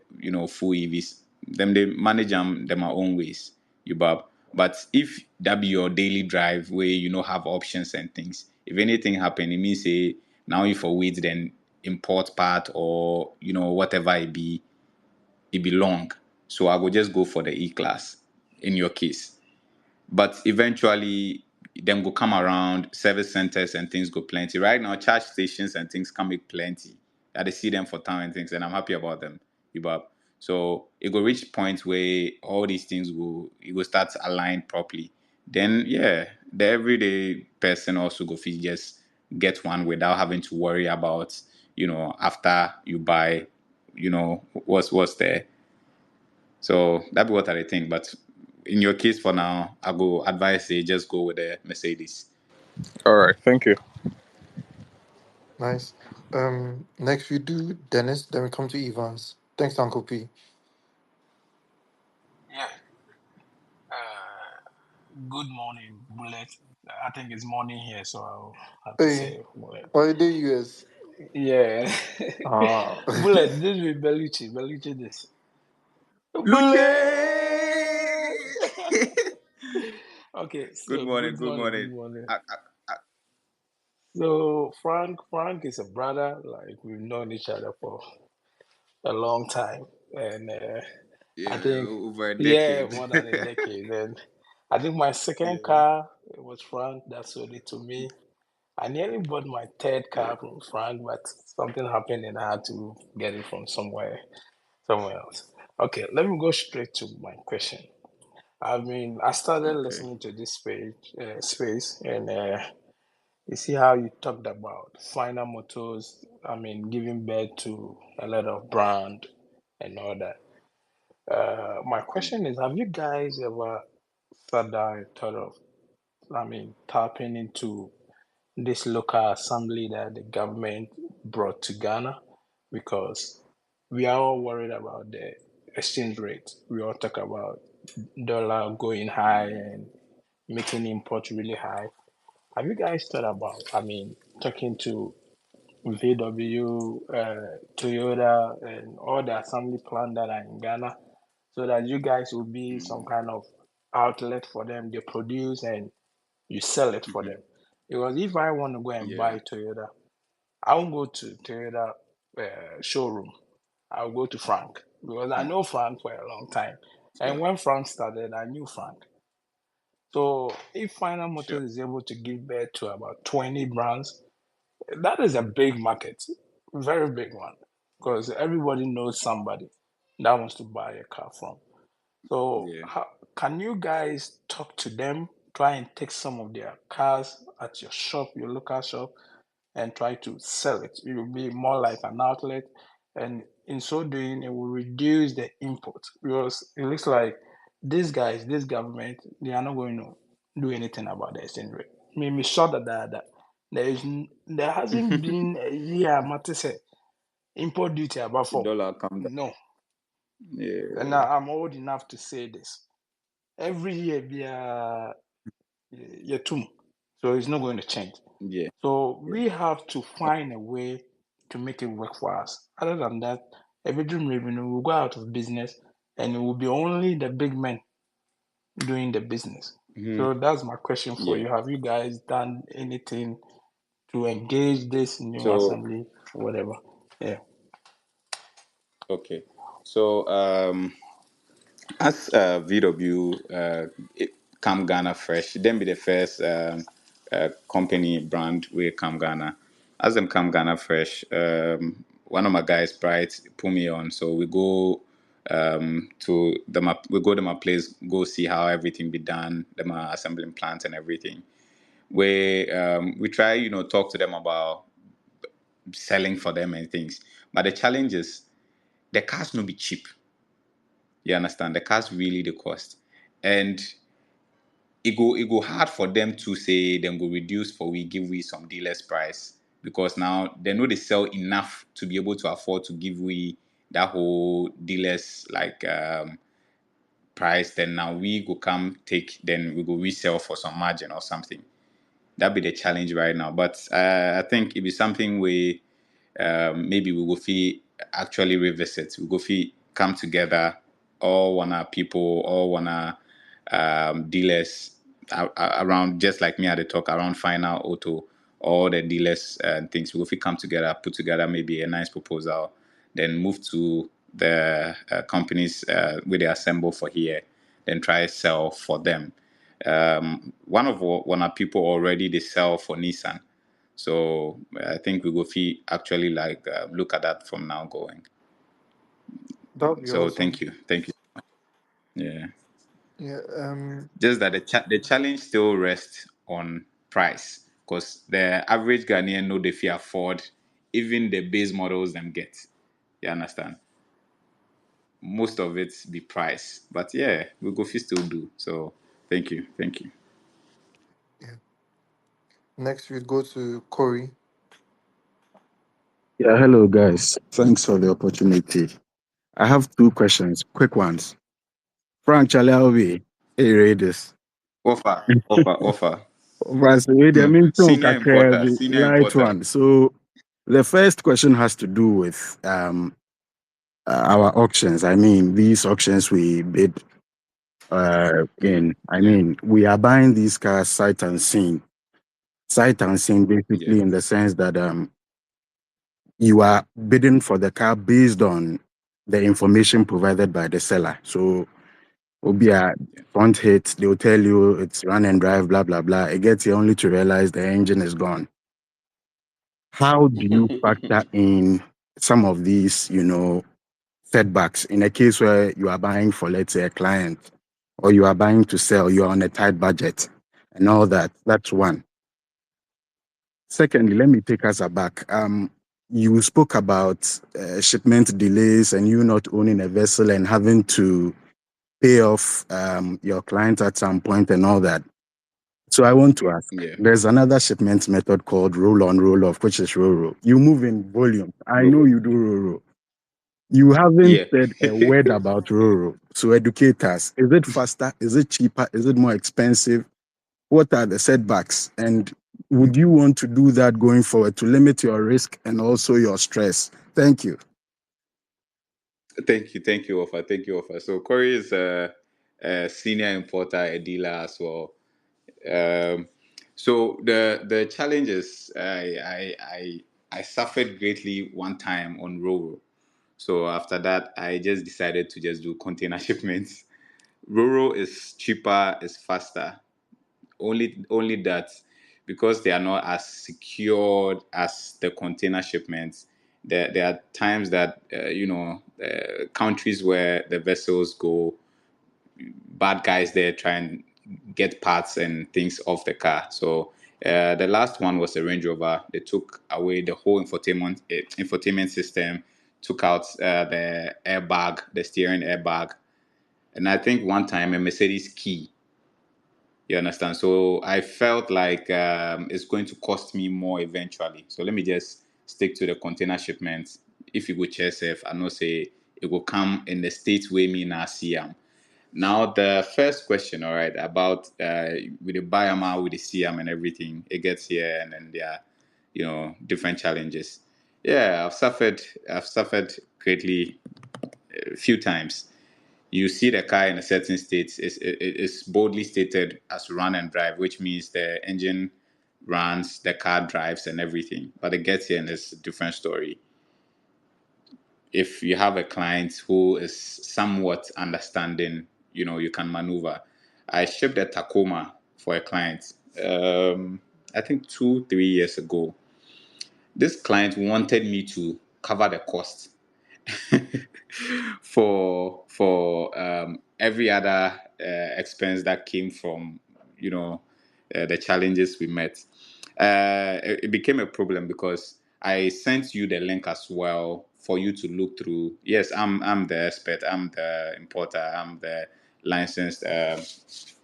full EVs. Them they manage them their own ways. You bob. But if that be your daily drive where have options and things, if anything happen, it means say now if for wait then import part or whatever it be long. So I will just go for the E class in your case. But eventually them go come around, service centers and things go plenty. Right now, charge stations and things can make plenty. I dey see them for town and things, and I'm happy about them. Ibab. So it will reach point where all these things will start aligned properly. Then yeah, the everyday person also go fit just get one without having to worry about, after you buy, what's there. So that'd be what I think. But in your case for now, I go advise say just go with the Mercedes. All right, thank you. Nice. Next we do Dennis, then we come to Evans. Thanks, Uncle P. Yeah. Good morning, Bullet. I think it's morning here, so I'll have to Hey, say Bullet. why the US? Yeah. Ah. Bullet, this will Bellucci. Bellucci this. Luche! Bullet! Okay, Good so morning, good good morning, good morning. morning. I, I, So Frank is a brother. Like we've known each other for a long time, and I yeah, think over a yeah, decade. more than a decade. And I think my second Yeah, car it was Frank that sold it to me. I nearly bought my third yeah. car from Frank, but something happened and I had to get it from somewhere else. Okay, let me go straight to my question. I started Okay. listening to this space, and you see how you talked about Final Motors. Giving birth to a lot of brand and all that. My Yeah. question is, have you guys ever sat down and thought of, tapping into this local assembly that the government brought to Ghana? Because we are all worried about the exchange rate. We all talk about dollar going high and making import really high. Have you guys thought about, talking to VW, Toyota, and all the assembly plant that are in Ghana, so that you guys will be some kind of outlet for them? They produce and you sell it for them. Because if I want to go and Yeah. buy Toyota, I won't go to Toyota showroom. I'll go to Frank because I know Frank for a long time. And Sure. when Frank started, I knew Frank. So if Final Sure. Motors is able to give birth to about 20 brands, that is a big market, very big one, because everybody knows somebody that wants to buy a car from. So, Yeah. can you guys talk to them, try and take some of their cars at your shop, your local shop, and try to sell it? It will be more like an outlet, and in so doing, it will reduce the import because it looks like these guys, this government, they are not going to do anything about the exchange rate. Maybe short of that, there hasn't been a year, matter say, import duty about four. Dollar come down. No, and Yeah. I'm old enough to say this. Every year, be a year two, so it's not going to change. Yeah. So Yeah. we have to find a way to make it work for us. Other than that, every dream revenue will go out of business, and it will be only the big men doing the business. Hmm. So that's my question for Yeah. you. Have you guys done anything to engage this new So assembly or whatever? Yeah. okay. So As VW come Ghana fresh, then be the first company brand we come Ghana. As them come Ghana fresh, one of my guys, Bright, put me on. So we go to my place, go see how everything be done, them assembling plants and everything. We try, talk to them about selling for them and things. But the challenge is the cars no be cheap. You understand? The cars really the cost. And it go hard for them to say them go reduce for we give we some dealers price because now they know they sell enough to be able to afford to give we that whole dealers like price. Then now we go come take, then we go resell for some margin or something. That be the challenge right now. But I think it be something we maybe we go fee actually revisit. We go fee come together, all wanna people, all wanna dealers around, just like me at the talk around final auto, all the dealers and things. We go fee come together, put together maybe a nice proposal, then move to the companies where they assemble for here, then try sell for them. One of people already they sell for Nissan, so I think we go fee actually like look at that from now going. That would be So awesome. thank you. Yeah, Yeah. just that the challenge still rests on price because the average Ghanaian know they fee afford even the base models them get. You understand? Most of it be price, but yeah, we go fee still do. So thank you. Yeah. Next, we go to Corey. Yeah, hello guys. Thanks for the opportunity. I have two questions, quick ones. Frank Chalawi, hey Raiders. Offer. Francis, I Hmm. mean, Senior importer, senior light importer. one. So the first question has to do with our auctions. I mean, these auctions we bid in. I Yeah, mean, we are buying these cars sight unseen. Sight unseen, yeah, basically, in the sense that you are bidding for the car based on the information provided by the seller. So Obia yeah. front hit, they will tell you it's run and drive, blah blah blah. It gets you only to realize the engine is gone. How do you factor in some of these, setbacks in a case where you are buying for, let's say, a client, or you are buying to sell, you are on a tight budget, and all that? That's one. Secondly, let me take us aback. You spoke about shipment delays and you not owning a vessel and having to pay off your client at some point and all that. So I want to ask, Yeah. there's another shipment method called roll on, roll off, which is roll. You move in volume. I know Roro. you do roll. You haven't Yeah. said a word about roll. So educate us. Is it faster? Is it cheaper? Is it more expensive? What are the setbacks? And would you want to do that going forward to limit your risk and also your stress? Thank you. Thank you, Offer. So Corey is a senior importer, a dealer as well. Um, so the challenge is I suffered greatly one time on Roro. So after that, I just decided to just do container shipments. Roro is cheaper, is faster. Only that because they are not as secured as the container shipments. There are times that countries where the vessels go, bad guys there try and get parts and things off the car. So the last one was a Range Rover. They took away the whole infotainment system, took out the airbag, the steering airbag, and I think one time a Mercedes key. You understand? So I felt like it's going to cost me more eventually. So let me just stick to the container shipment. If you go chase if I know say it will come in the states where me now see 'em. Now the first question, all right, about with the buy 'em out, with the see 'em and everything, it gets here and then there are, different challenges. Yeah, I've suffered greatly a few times. You see the car in a certain state is boldly stated as run and drive, which means the engine runs, the car drives, and everything. But it gets here and it's a different story. if you have a client who is somewhat understanding, you can maneuver. I shipped a Tacoma for a client, I think 2-3 years ago. This client wanted me to cover the cost for every other expense that came from the challenges we met. It became a problem because I sent you the link as well for you to look through. Yes, I'm the expert, I'm the importer, I'm the licensed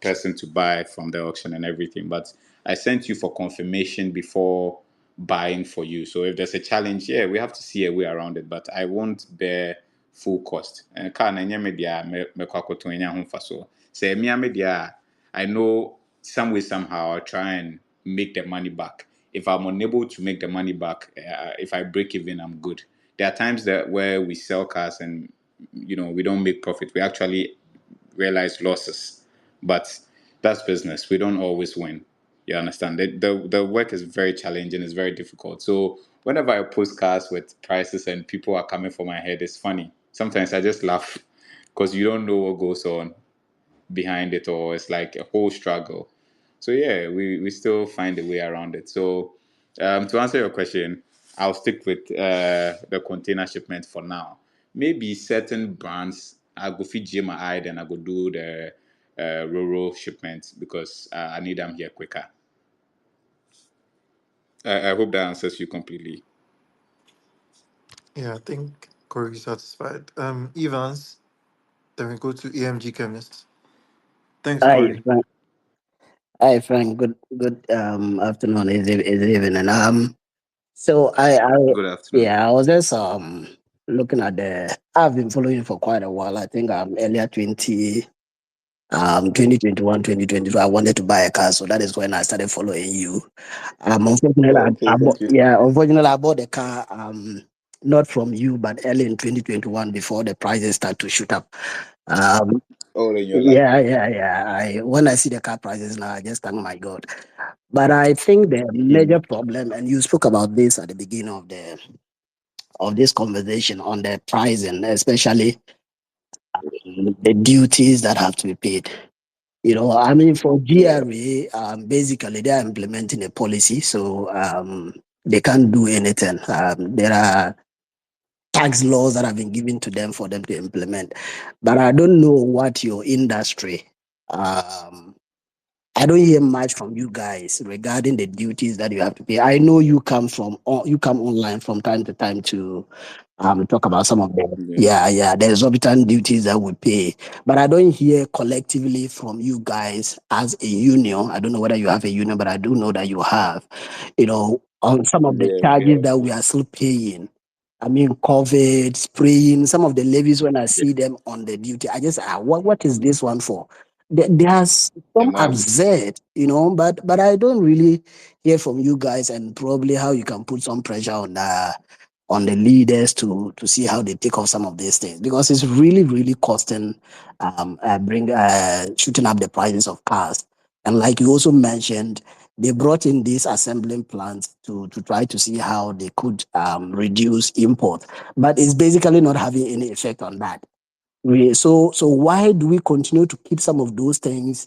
person to buy from the auction and everything, but I sent you for confirmation before buying for you. So if there's a challenge, yeah, we have to see a way around it, but I won't bear full cost. And car na nyɛ me dia me kwakoto nya ho fa so. Say me media, I know some way somehow I'll try and make the money back. If I'm unable to make the money back, if I break even, I'm good. There are times that where we sell cars and we don't make profit. We actually realize losses, but that's business. We don't always win. You understand? The work is very challenging. It's very difficult. So whenever I post cars with prices and people are coming for my head, it's funny. Sometimes I just laugh because you don't know what goes on behind it, or it's like a whole struggle. So yeah, we still find a way around it. So to answer your question, I'll stick with the container shipment for now. Maybe certain brands I go feed my eye, then I go do the rural shipment because I need them here quicker. I hope that answers you completely. Yeah, I think Corey is satisfied. Evans, then we go to EMG Chemist. Thanks, Hi, Corey. Frank. Hi, Frank. Good afternoon. Is evening. So Good afternoon. yeah, I was just looking at the. I've been following for quite a while. I think earlier 2021, 2022. I wanted to buy a car, so that is when I started following you. Unfortunately, Oh, okay, thank you. unfortunately, I bought the car not from you, but early in 2021 before the prices start to shoot up. Um, Oh, then you're yeah, lucky. yeah, yeah. When I see the car prices now, I just thank my God. But I think the major Mhm. problem, and you spoke about this at the beginning of this conversation on the pricing, especially the duties that have to be paid. I mean, for Yeah. GRA, basically they are implementing a policy, so they can't do anything. There are tax laws that have been given to them for them to implement, but I don't know what your industry. Um, I don't hear much from you guys regarding the duties that you have to pay. I know you come online from time to time to talk about some of the Yeah. the exorbitant duties that we pay, but I don't hear collectively from you guys as a union. I don't know whether you have a union, but I do know that you have. On some of the Yeah. charges that we are still paying. I mean, COVID, spraying, some of the levies. When I Yeah. see them on the duty, I just what is this one for? There's some And why would absurd, but I don't really hear from you guys, and probably how you can put some pressure on the leaders to see how they take off some of these things, because it's really really costing bring shooting up the prices of cars. And like you also mentioned, they brought in these assembling plants to try to see how they could reduce import, but it's basically not having any effect on that. So why do we continue to keep some of those things,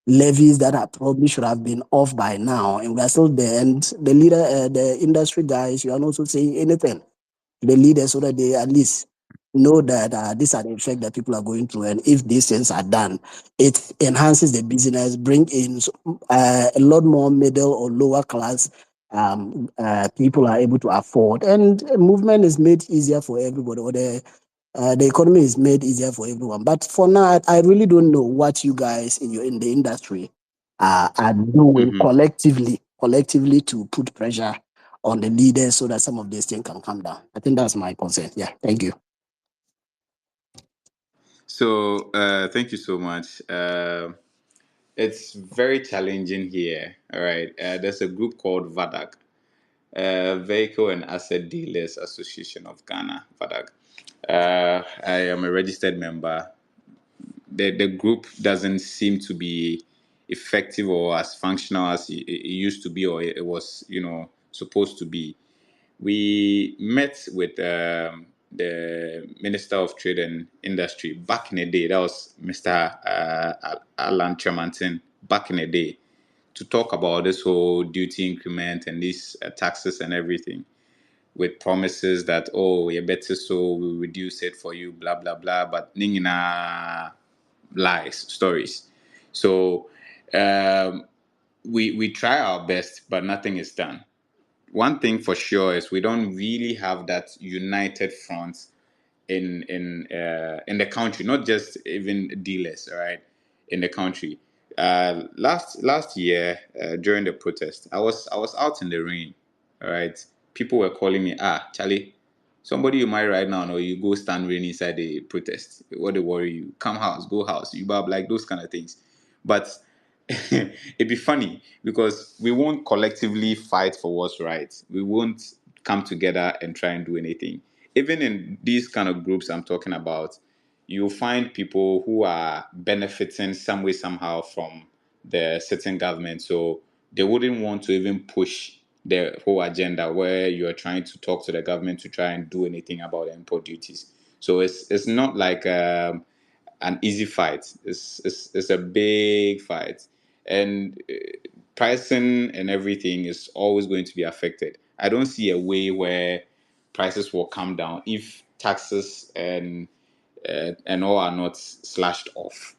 levies that are probably should have been off by now, and we're still there? And the leader, the industry guys, you are not also saying anything to the leaders so that they at least know that these are the effects that people are going through, and if these things are done, it enhances the business, bring in a lot more middle or lower class people are able to afford, and movement is made easier for everybody, or the economy is made easier for everyone. But for now, I really don't know what you guys in the industry are doing you? collectively to put pressure on the leaders so that some of these things can come down. I think that's my concern. Yeah, thank you. So, thank you so much. It's very challenging here. All right. There's a group called VADAG, Vehicle and Asset Dealers Association of Ghana, VADAG. I am a registered member. The group doesn't seem to be effective or as functional as it used to be, or it was, supposed to be. We met with the Minister of Trade and Industry back in the day. That was Mr. Alan Tremantin back in the day, to talk about this whole duty increment and these taxes and everything, with promises that, oh, you better, so we'll reduce it for you, blah blah blah. But ningina lies, stories. So we try our best, but nothing is done. One thing for sure is we don't really have that united front in the country, not just even dealers, all right, in the country. Last year, during the protest, I was out in the rain, all right. People were calling me, Charlie, somebody you might right now, or you go stand rain inside the protest. What they worry you? Come house, go house. You bab, like those kind of things. But it'd be funny because we won't collectively fight for what's right. We won't come together and try and do anything. Even in these kind of groups I'm talking about, you'll find people who are benefiting some way, somehow from the sitting government. So they wouldn't want to even push the whole agenda where you're trying to talk to the government to try and do anything about the import duties. So it's not like an easy fight. It's a big fight, and pricing and everything is always going to be affected. I don't see a way where prices will come down if taxes and all are not slashed off.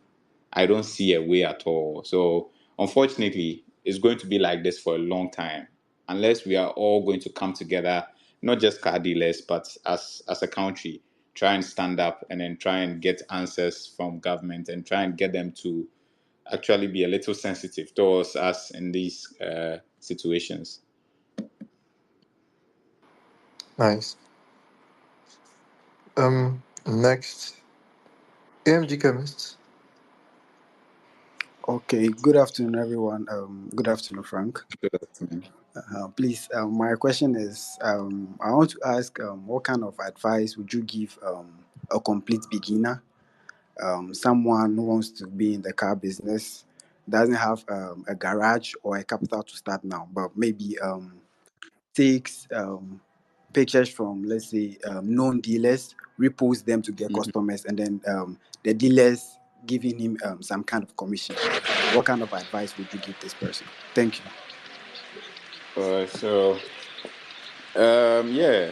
I don't see a way at all. So unfortunately, it's going to be like this for a long time unless we are all going to come together, not just car dealers, but as a country, try and stand up and then try and get answers from government and try and get them to actually be a little sensitive towards us in these situations. Nice. Next, AMG chemist. Okay, good afternoon, everyone. Good afternoon, Frank. Good afternoon. Please, my question is, I want to ask, what kind of advice would you give a complete beginner, someone who wants to be in the car business, doesn't have a garage or a capital to start now, but maybe takes pictures from, let's say, known dealers, repost them to get Mhm. customers, and then the dealers giving him some kind of commission. What kind of advice would you give this person? Thank you. Yeah,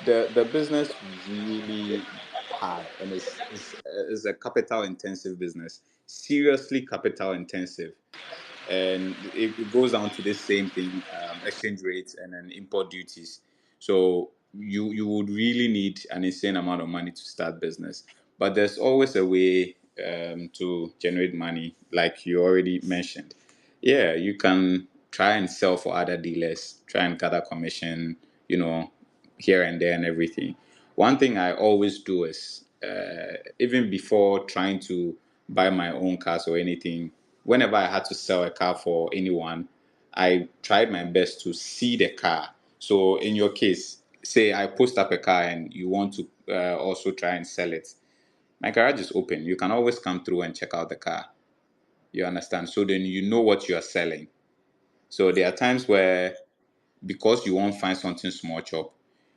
the business really hard, and it's a capital intensive business, seriously capital intensive, and it goes down to the same thing: exchange rates and then import duties. So you would really need an insane amount of money to start business, but there's always a way to generate money, like you already mentioned. Yeah, you can try and sell for other dealers, try and gather commission, you know, here and there and everything. One thing I always do is, even before trying to buy my own cars or anything, whenever I had to sell a car for anyone, I tried my best to see the car. So in your case, say I post up a car and you want to also try and sell it. My garage is open. You can always come through and check out the car. You understand? So then you know what you are selling. So there are times where, because you won't find something small chop,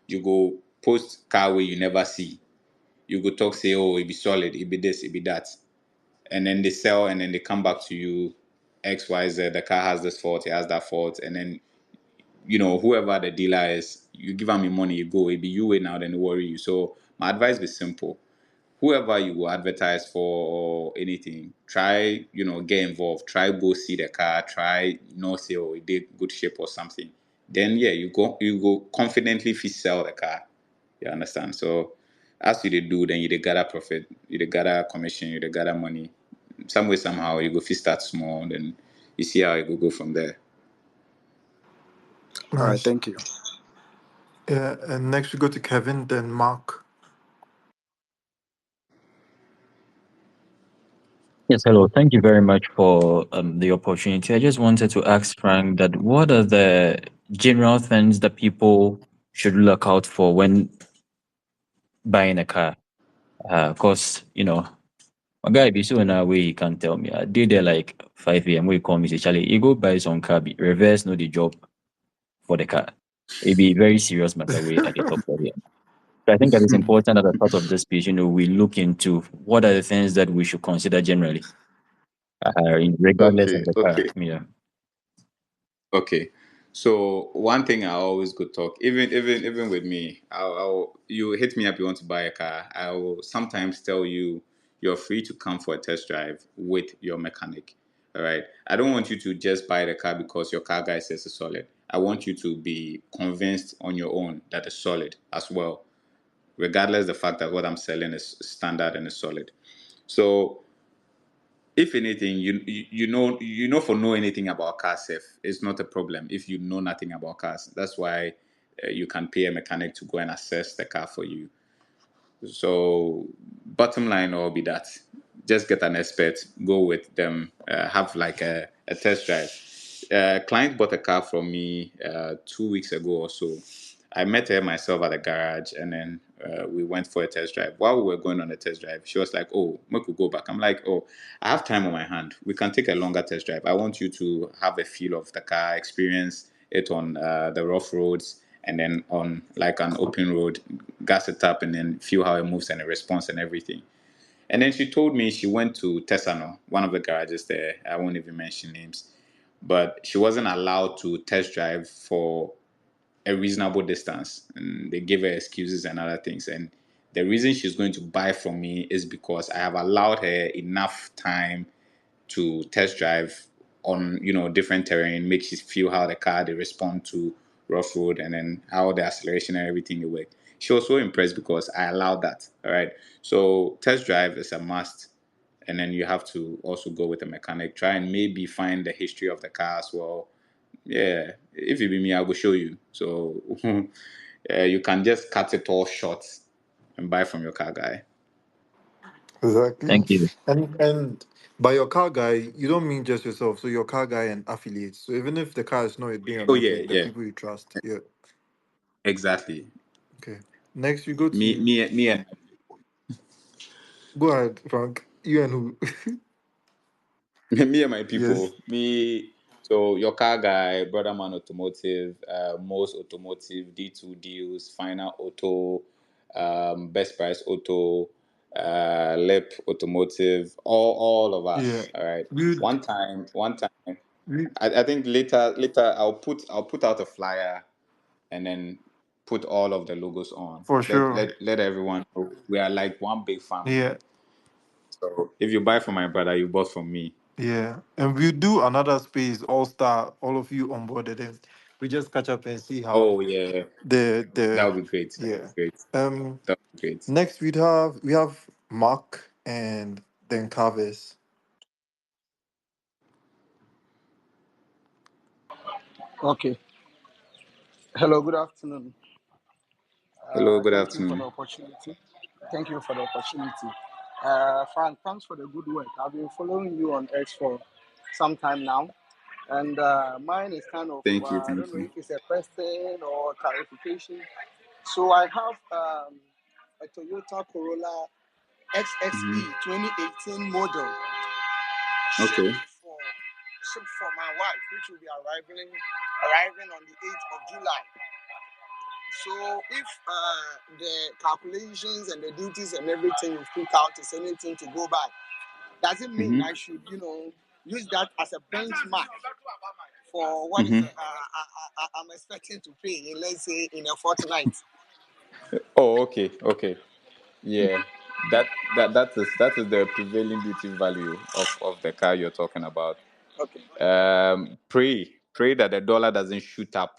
you go post car where you never see. You go talk, say, oh, it be solid, it be this, it be that. And then they sell and then they come back to you, XYZ, the car has this fault, it has that fault. And then, whoever the dealer is, you give them your money, you go, it be you wait now, then they worry you. So my advice is simple: whoever you will advertise for or anything, try, get involved. Try go see the car. Try, say, oh, it did good shape or something. Then yeah, you go confidently fit sell the car. You understand? So as you dey do, then you dey gather profit, you dey gather commission, you dey gather money. Some way, somehow, you go fit start small, then you see how it go from there. All right, Nice. thank you. Yeah, and next we go to Kevin, then Mark. Yes, hello. Thank you very much for the opportunity. I just wanted to ask Frank that what are the general things that people should look out for when buying a car? Of course, a guy be so in a way he can tell me. I did there like 5 a.m. We call me say, Charlie, you go buy some car, reverse no the job for the car. It be very serious matter way at the top of it. So I think that it's important that as part of this piece, we look into what are the things that we should consider generally, regardless of Okay, the car. okay. Yeah. Okay. So one thing I always could talk, even with me, you hit me up, you want to buy a car. I will sometimes tell you you're free to come for a test drive with your mechanic. All right. I don't want you to just buy the car because your car guy says it's solid. I want you to be convinced on your own that it's solid as well, regardless the fact that what I'm selling is standard and is solid. So if anything, you know for know anything about cars, safe, it's not a problem. If you know nothing about cars, that's why you can pay a mechanic to go and assess the car for you. So, bottom line will be that just get an expert, go with them, have like a test drive. Client bought a car from me 2 weeks ago or so. I met her myself at the garage, and then we went for a test drive. While we were going on the test drive, she was like, "Oh, we could go back." I'm like, "Oh, I have time on my hand. We can take a longer test drive. I want you to have a feel of the car, experience it on the rough roads, and then on like an open road, gas it up, and then feel how it moves and the response and everything." And then she told me she went to Tesano, one of the garages there. I won't even mention names, but she wasn't allowed to test drive for a reasonable distance, and they gave her excuses and other things. And the reason she's going to buy from me is because I have allowed her enough time to test drive on different terrain, make you feel how the car they respond to rough road, and then how the acceleration and everything will work. She was so impressed because I allowed that. All right, so test drive is a must, and then you have to also go with a mechanic. Try and maybe find the history of the car as well. Yeah, if you be me, I will show you. So you can just cut it all short and buy from your car guy. Exactly. Thank you. And by your car guy, you don't mean just yourself. So your car guy and affiliates. So even if the car is not being your Oh yeah, network, the yeah, people you trust. Yeah. exactly. Okay. Next we go Me, to me, and go ahead, Frank. You and who? me and my Yes. people. Me, so your car guy, brother man automotive, most automotive, D2 deals, final auto, best price auto, lip automotive, all of Yeah. us. All right. We One time. we I think later I'll put out a flyer and then put all of the logos on. for Let sure. let let everyone know we are like one big family. Yeah. So if you buy from my brother, you bought from me. Yeah. And we'll do another space, all star, all of you onboarded and we just catch up and see how Oh yeah, that the would be great. That would yeah. be great. Um That would be great. Next we have Mark and then Carvis. Okay. Hello, good afternoon. Hello, good Thank you for the afternoon. opportunity. Thank you for the opportunity. Frank, thanks for the good work. I've been following you on X for some time now. And mine is kind of, Thank you, I don't thank know you. if it's a question or clarification. So I have a Toyota Corolla Hmm. XXE 2018 model Okay. shipped for, shipped for my wife, which will be arriving on the 8th of July. So if the calculations and the duties and everything you put out is anything to go by, does it mean Hmm. I should, use that as a benchmark for what is Hmm. I'm expecting to pay in, let's say, in a fortnight? Oh, okay, okay. Yeah, that is the prevailing duty value of the car you're talking about. Okay. Pray that the dollar doesn't shoot up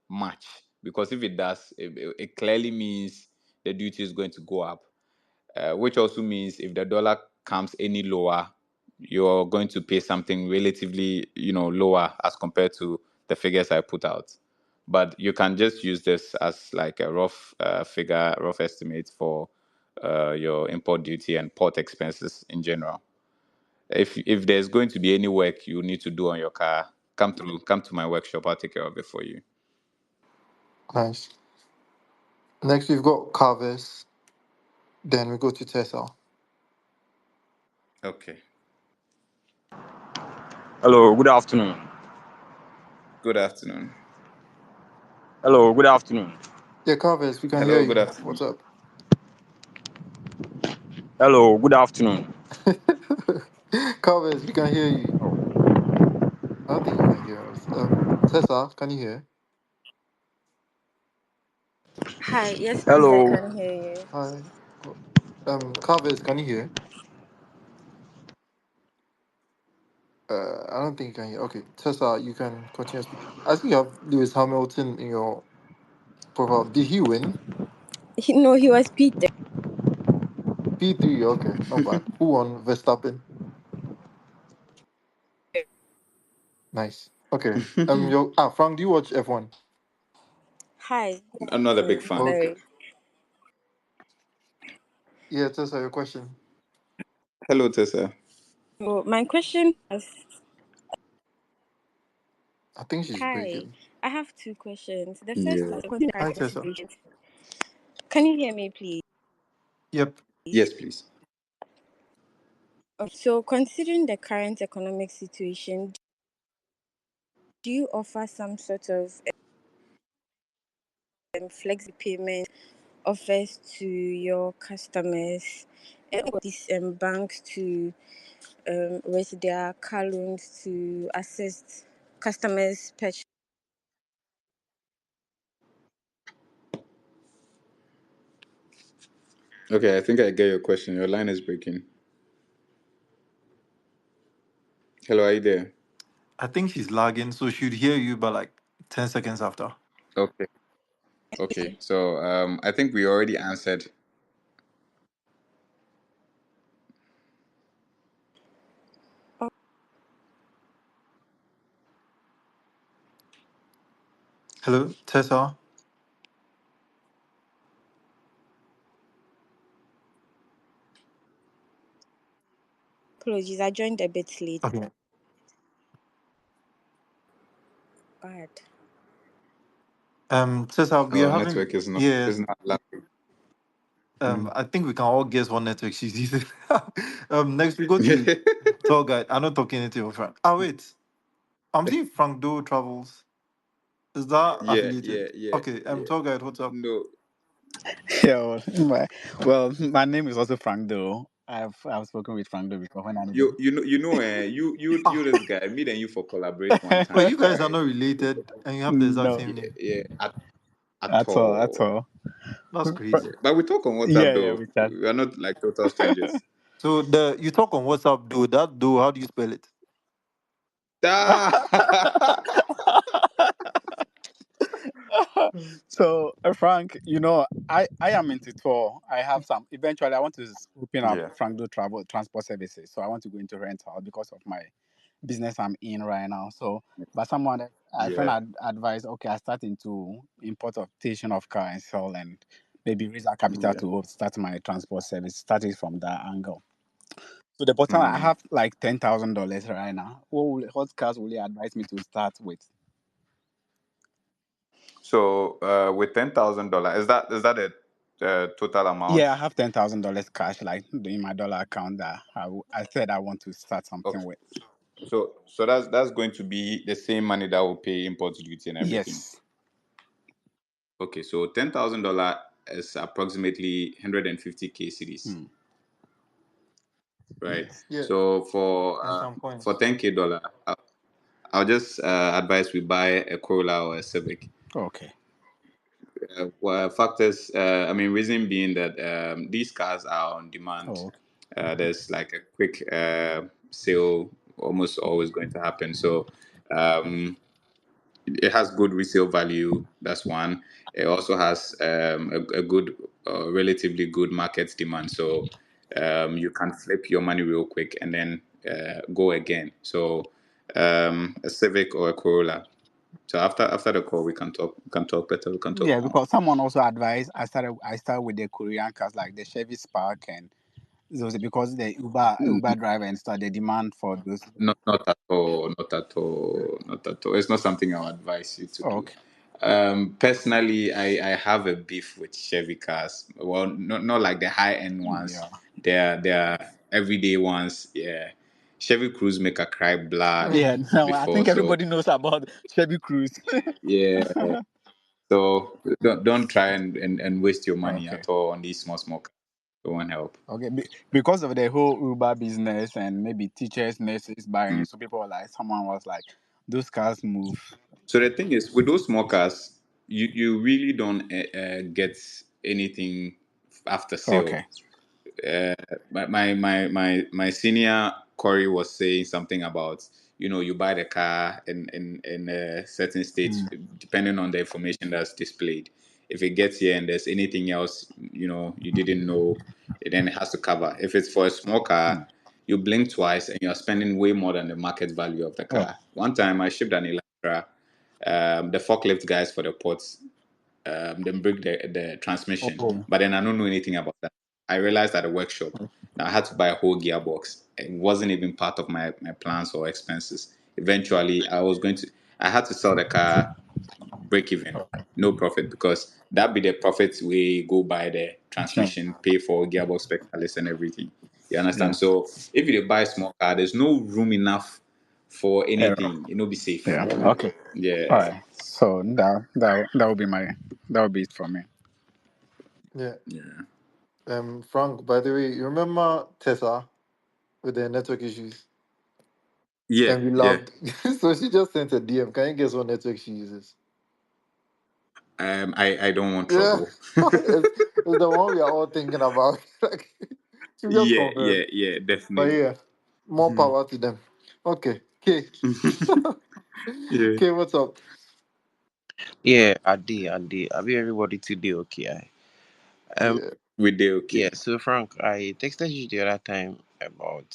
much, because if it does, it clearly means the duty is going to go up, which also means if the dollar comes any lower, you're going to pay something relatively lower as compared to the figures I put out. But you can just use this as like a rough figure, rough estimate for your import duty and port expenses in general. If there's going to be any work you need to do on your car, come to my workshop. I'll take care of it for you. Nice. Next we've got Carvis. Then we go to Tessa. Okay. Hello, good afternoon. Good afternoon. Hello, good afternoon. Yeah, Carvis, we can hear Hello. Good you. afternoon. What's up? Hello, good afternoon. Carves, we can hear you. Oh. I don't think you can hear us. Tessa, can you hear? Hi, yes, please, I Hello. can hear you. Hi. Carves, can you hear? I don't think you can hear. Okay, Tessa, you can continue speaking. I think you have Lewis Hamilton in your profile. Did he win? No, he was Peter. P3, okay, not bad. Who won? Verstappen. Nice. Okay. Frank, do you watch F1? Hi, I'm not a big good fan. Okay. afternoon. Yeah, Tessa, your question. Hello, Tessa. So my question is, I think she's hi, breaking. I have two questions. The first Yeah. is concerning the Hi, current Tessa. situation. Can you hear me, please? Yep. Yes, please. So, considering the current economic situation, do you offer some sort of flexible payment offers to your customers and these banks to raise their car loans to assist customers purchase? Okay, I think I get your question. Your line is breaking. Hello, are you there? I think she's lagging, so she'd hear you, but like 10 seconds after. Okay. Okay. So I think we already answered. Hello, Tessa. Apologies, I joined a bit late. Okay. Bad. Tessa, we are Our having, network is not yeah. allowed. Mm. I think we can all guess what network she's using. Next we go to tour guide. I'm not talking anything with Frank. Ah, wait. I'm seeing Frank Do Travels. Is that Yeah, affiliated? yeah, yeah, Okay. yeah. Tour guide. What's up? No, Yeah, my name is also Frank Doe. I've spoken with Frank Doe before when I needed. you Ah, this guy. Me and you for collaborate one wait. time, You guys are right? not related, and you have the exact No, same Yeah, name. yeah. At at all, at all. all. That's crazy. Yeah. But we talk on WhatsApp Yeah, though. we chat. We are not like total strangers. So the you talk on WhatsApp, do that do how do you spell it? Ah! So, Frank, I am into tour. I have some. Eventually, I want to open up Yeah. Frank Doe Travel Transport Services. So I want to go into rental because of my business I'm in right now. So, but a friend Yeah. had advised, okay, I start into importation of car and sell and maybe raise a capital Yeah. to start my transport service. Started from that angle. So the bottom, I Mm. have like $10,000 right now. What cars will you advise me to start with? So with $10,000, is that a total amount? Yeah, I have $10,000 cash like in my dollar account that I said I want to start something Okay. with. So that's going to be the same money that will pay import duty and everything. Yes. Okay, so $10,000 is approximately 150K cities, Hmm. right? Yes. Yeah, So and some for coins. 10K dollar, I'll just advise we buy a Corolla or a Civic. Okay. Well, factors, I mean, reason being that these cars are on demand. Oh, There's like a quick sale almost always going to happen. So um, it has good resale value. That's one. It also has a good, relatively good market demand. So you can flip your money real quick and then go again. So a Civic or a Corolla. So after the call, we can talk. We can talk better. We can talk yeah, more. because someone also advised I started with the Korean cars like the Chevy Spark and those because the Uber driver and stuff the demand for those. Not at all. Not at all. Not at all. It's not something I would advise you to Oh, do. okay. Personally, I have a beef with Chevy cars. Well, not like the high end ones. Yeah. They're everyday ones. Yeah, Chevy Cruise make a cry blood Yeah. No, I before. think So everybody knows about Chevy Cruise. yeah. So don't try and waste your money Okay. at all on these small cars. It won't help. Okay, because of the whole Uber business and maybe teachers, nurses buying, Mm. so people were like, someone was like, those cars move. So the thing is, with those small cars, you really don't get anything after sale. Okay. My senior Corey was saying something about, you buy the car in a certain state Mm. depending on the information that's displayed. If it gets here and there's anything else you didn't know, then it has to cover. If it's for a small car, Mm. you blink twice and you're spending way more than the market value of the Oh. car. One time I shipped an Elantra, the forklift guys for the ports then break the transmission. Oh. But then I don't know anything about that. I realized at a workshop that I had to buy a whole gearbox. It wasn't even part of my plans or expenses. Eventually, I had to sell the car, break even, no profit, because that be the profit we go buy the Sure. transmission, pay for gearbox specialists and everything. You Yeah. understand? So if you buy a small car, there's no room enough for Yeah. anything. Be safe. Yeah. Okay. All Yeah. right. So that would be that would be it for me. Yeah. Yeah. Frank, by the way, you remember Tessa with the network issues? Yeah. And we Yeah. loved. So she just sent a DM. Can you guess what network she uses? I don't want Yeah. trouble. It's the one we are all thinking about. Like, she just Yeah, confirmed. yeah, yeah, But definitely. yeah, more Mhm. power to them. Okay. Okay. Yeah. Okay, what's up? Yeah, I did. I be everybody today, okay. Um, Yeah. We did yeah. okay. So Frank, I texted you the other time about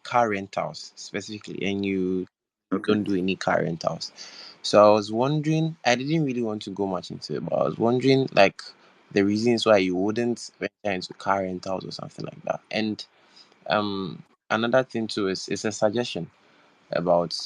car rentals specifically, and you Okay. don't do any car rentals. So I was wondering. I didn't really want to go much into it, but I was wondering like the reasons why you wouldn't venture into car rentals or something like that. And another thing too is a suggestion about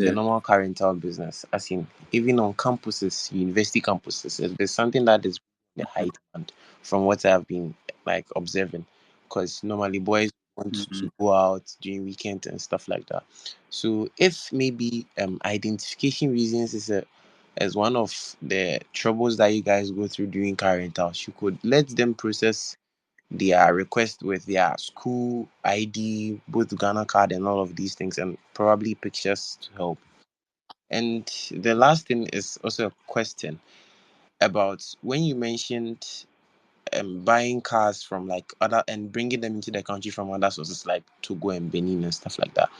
the Yeah. normal car rental business, as in even on campuses, university campuses, there's something that is the high demand from what I've been like observing. Because normally boys want Mm-hmm. to go out during weekends and stuff like that. So if maybe identification reasons is one of the troubles that you guys go through during car rentals, you could let them process their request with their school ID, both Ghana card and all of these things, and probably pictures to help. And the last thing is also a question about when you mentioned buying cars from like other and bringing them into the country from other sources like Togo and Benin and stuff like that.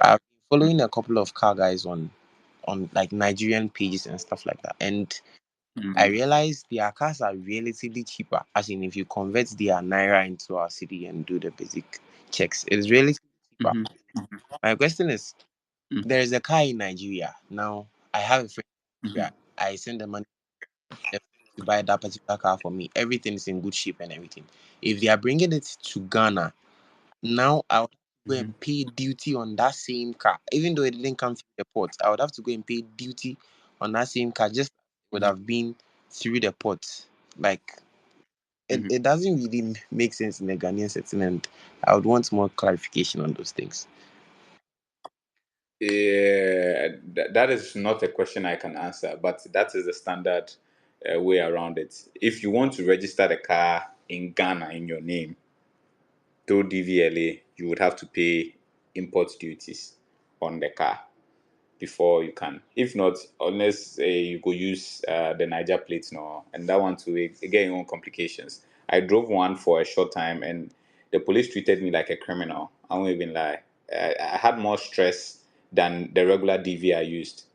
I've been following a couple of car guys on like Nigerian pages and stuff like that, and I Mm-hmm. realized their cars are relatively cheaper. As in, if you convert their naira into our city and do the basic checks, it's relatively cheaper. Mm-hmm. My question is, Mm-hmm. there is a car in Nigeria now. I have a friend in Mm-hmm. Nigeria. I send the money to buy that particular car for me. Everything is in good shape and everything. If they are bringing it to Ghana, now I would go and pay duty on that same car, even though it didn't come through the port. I would have to go and pay duty on that same car, just like it would have been through the port. Like Mm-hmm. it doesn't really make sense in the Ghanaian setting, and I would want more clarification on those things. Yeah, that is not a question I can answer, but that is the standard way around it. If you want to register the car in Ghana in your name through DVLA, you would have to pay import duties on the car before you can. If not, unless you go use the Niger plates now, and that one too, again, your own complications. I drove one for a short time, and the police treated me like a criminal. I won't even lie. I had more stress than the regular DV I used.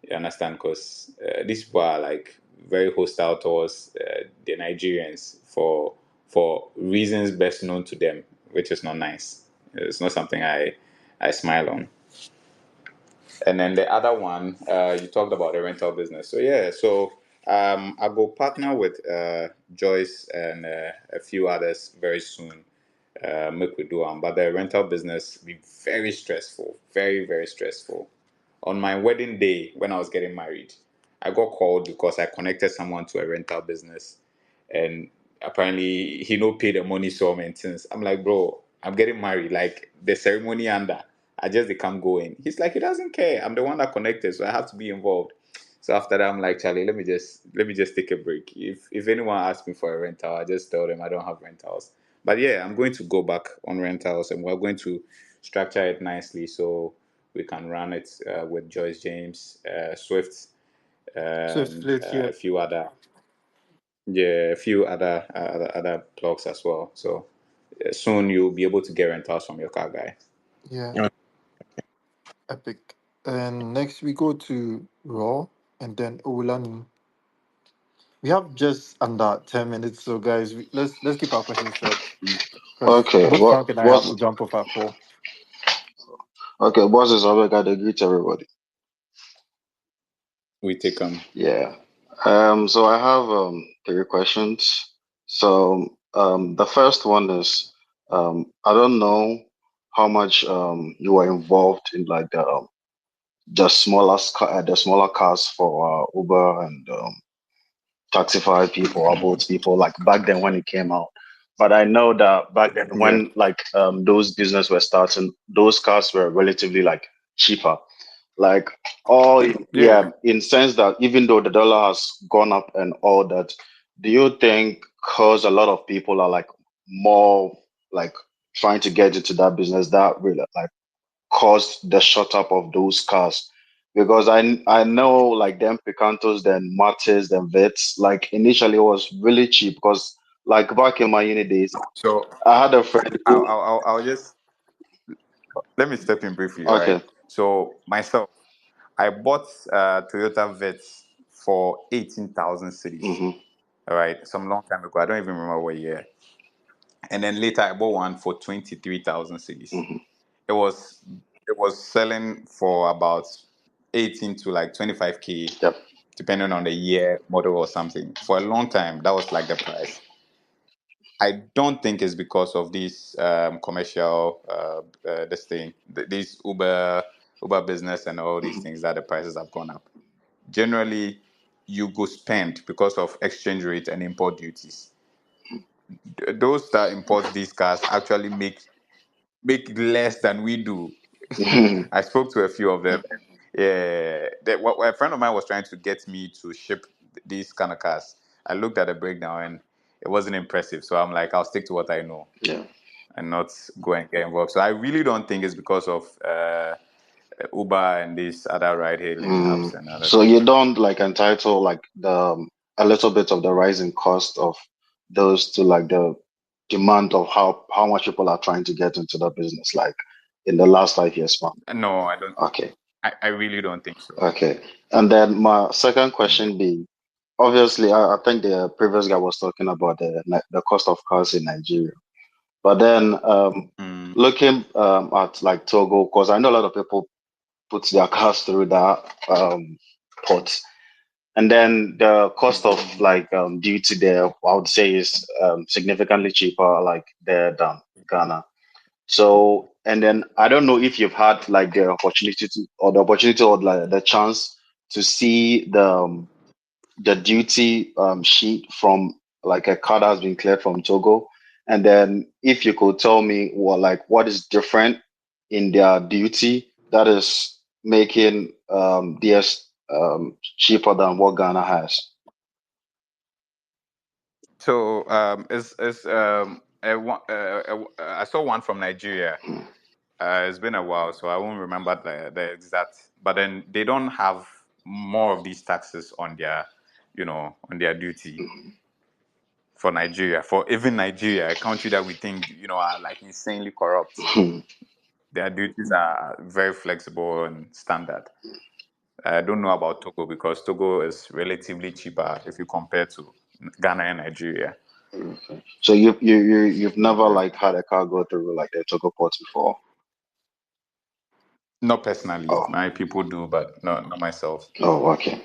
You understand? Because these people are like very hostile towards the Nigerians for reasons best known to them, which is not nice. It's not something I smile on. And then the other one, you talked about the rental business. So yeah, so I go partner with Joyce and a few others very soon. Make we do but the rental business be very stressful, very very stressful. On my wedding day, when I was getting married, I got called because I connected someone to a rental business, and apparently he no pay the money so maintenance. I'm like, bro, I'm getting married. Like the ceremony under, I just they come going. He's like, he doesn't care. I'm the one that connected, so I have to be involved. So after that, I'm like, Charlie, let me just take a break. If anyone asks me for a rental, I just tell them I don't have rentals. But yeah, I'm going to go back on rentals, and we're going to structure it nicely so we can run it with Joyce James, Swift, Swift and Fleet, yeah. a few other, yeah, a few other blogs as well. So soon you'll be able to get rentals from your car guy. Yeah, epic. And next we go to Raw and then Owulani. We have just under 10 minutes, so guys, let's keep our questions short because Okay, both what Frank and I have what's to jump off at 4. okay? What's this? I gotta greet everybody. We take them. Yeah. So I have three questions. So the first one is I don't know how much you were involved in like the smaller cars for Uber and Taxify people or Bolt people like back then when it came out. But I know that back then Yeah. when like those business were starting, those cars were relatively like cheaper. Like all Yeah. yeah, in sense that even though the dollar has gone up and all that, do you think cause a lot of people are like more like trying to get into that business that really like caused the shut up of those cars? Because I know like them Picantos, then Martes, then Vets, like initially it was really cheap because like back in my uni days, So I had a friend I'll, who I'll, I'll I'll just let me step in briefly, right? okay. So myself, I bought Toyota Vets for 18,000 cities. Hmm. All right, some long time ago. I don't even remember what year. And then later, I bought one for 23,000 cities. Hmm. It was it was selling for about 18 to like 25K, Yep. depending on the year, model, or something. For a long time, that was like the price. I don't think it's because of these commercial this thing, these Uber business and all these Hmm. things that the prices have gone up. Generally, you go spend because of exchange rate and import duties. Those that import these cars actually make less than we do. I spoke to a few of them. Yeah, a friend of mine was trying to get me to ship these kind of cars. I looked at the breakdown and it wasn't impressive. So I'm like, I'll stick to what I know Yeah. and not go and get involved. So I really don't think it's because of Uber and these other ride-hailing apps and other So things. you don't like entitle like the a little bit of the rising cost of those to like the demand of how much people are trying to get into the business like in the last 5 years span. No, I don't. Okay. I really don't think so. Okay. And then my second question being, obviously, I think the previous guy was talking about the cost of cars in Nigeria. But then Mm, looking at like Togo, because I know a lot of people put their cars through that port. And then the cost of mm. like duty there, I would say, is significantly cheaper like there than Ghana. So, and then I don't know if you've had like the opportunity or like the chance to see the duty sheet from like a car that has been cleared from Togo, and then if you could tell me what is different in their duty that is making theirs cheaper than what Ghana has. So it's I saw one from Nigeria. It's been a while, so I won't remember the exact. But then they don't have more of these taxes on their, on their duty for Nigeria. For even Nigeria, a country that we think, are like insanely corrupt, their duties are very flexible and standard. I don't know about Togo because Togo is relatively cheaper if you compare to Ghana and Nigeria. So you've never Yeah. like had a car go through like the Togo port before? Not personally, Oh, my people do, but not myself. oh, okay,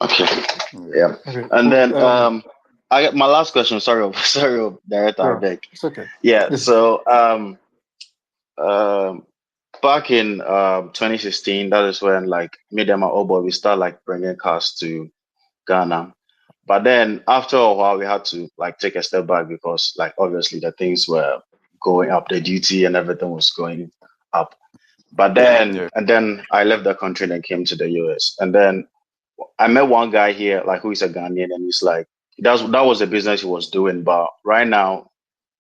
okay, Yeah. yeah. Okay, And cool. then I got my last question. Sorry, sorry, Director, I Sure, beg. it's okay. Yeah. So um, back in 2016, that is when like me and my old boy we start like bringing cars to Ghana. But then after a while, we had to like take a step back because like obviously the things were going up, the duty and everything was going up. But then Yeah. and then I left the country and came to the US. And then I met one guy here, like who is a Ghanaian, and he's like, that was the business he was doing, but right now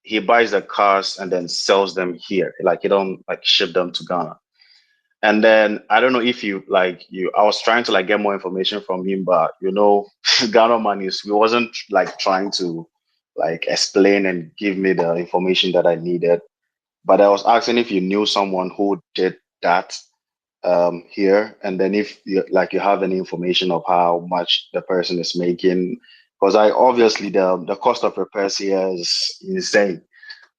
he buys the cars and then sells them here. Like he don't like ship them to Ghana. And then I don't know if you like you. I was trying to like get more information from him, but Ghana man is he wasn't like trying to like explain and give me the information that I needed. But I was asking if you knew someone who did that here, and then if you have any information of how much the person is making, because I obviously the cost of repairs here is insane.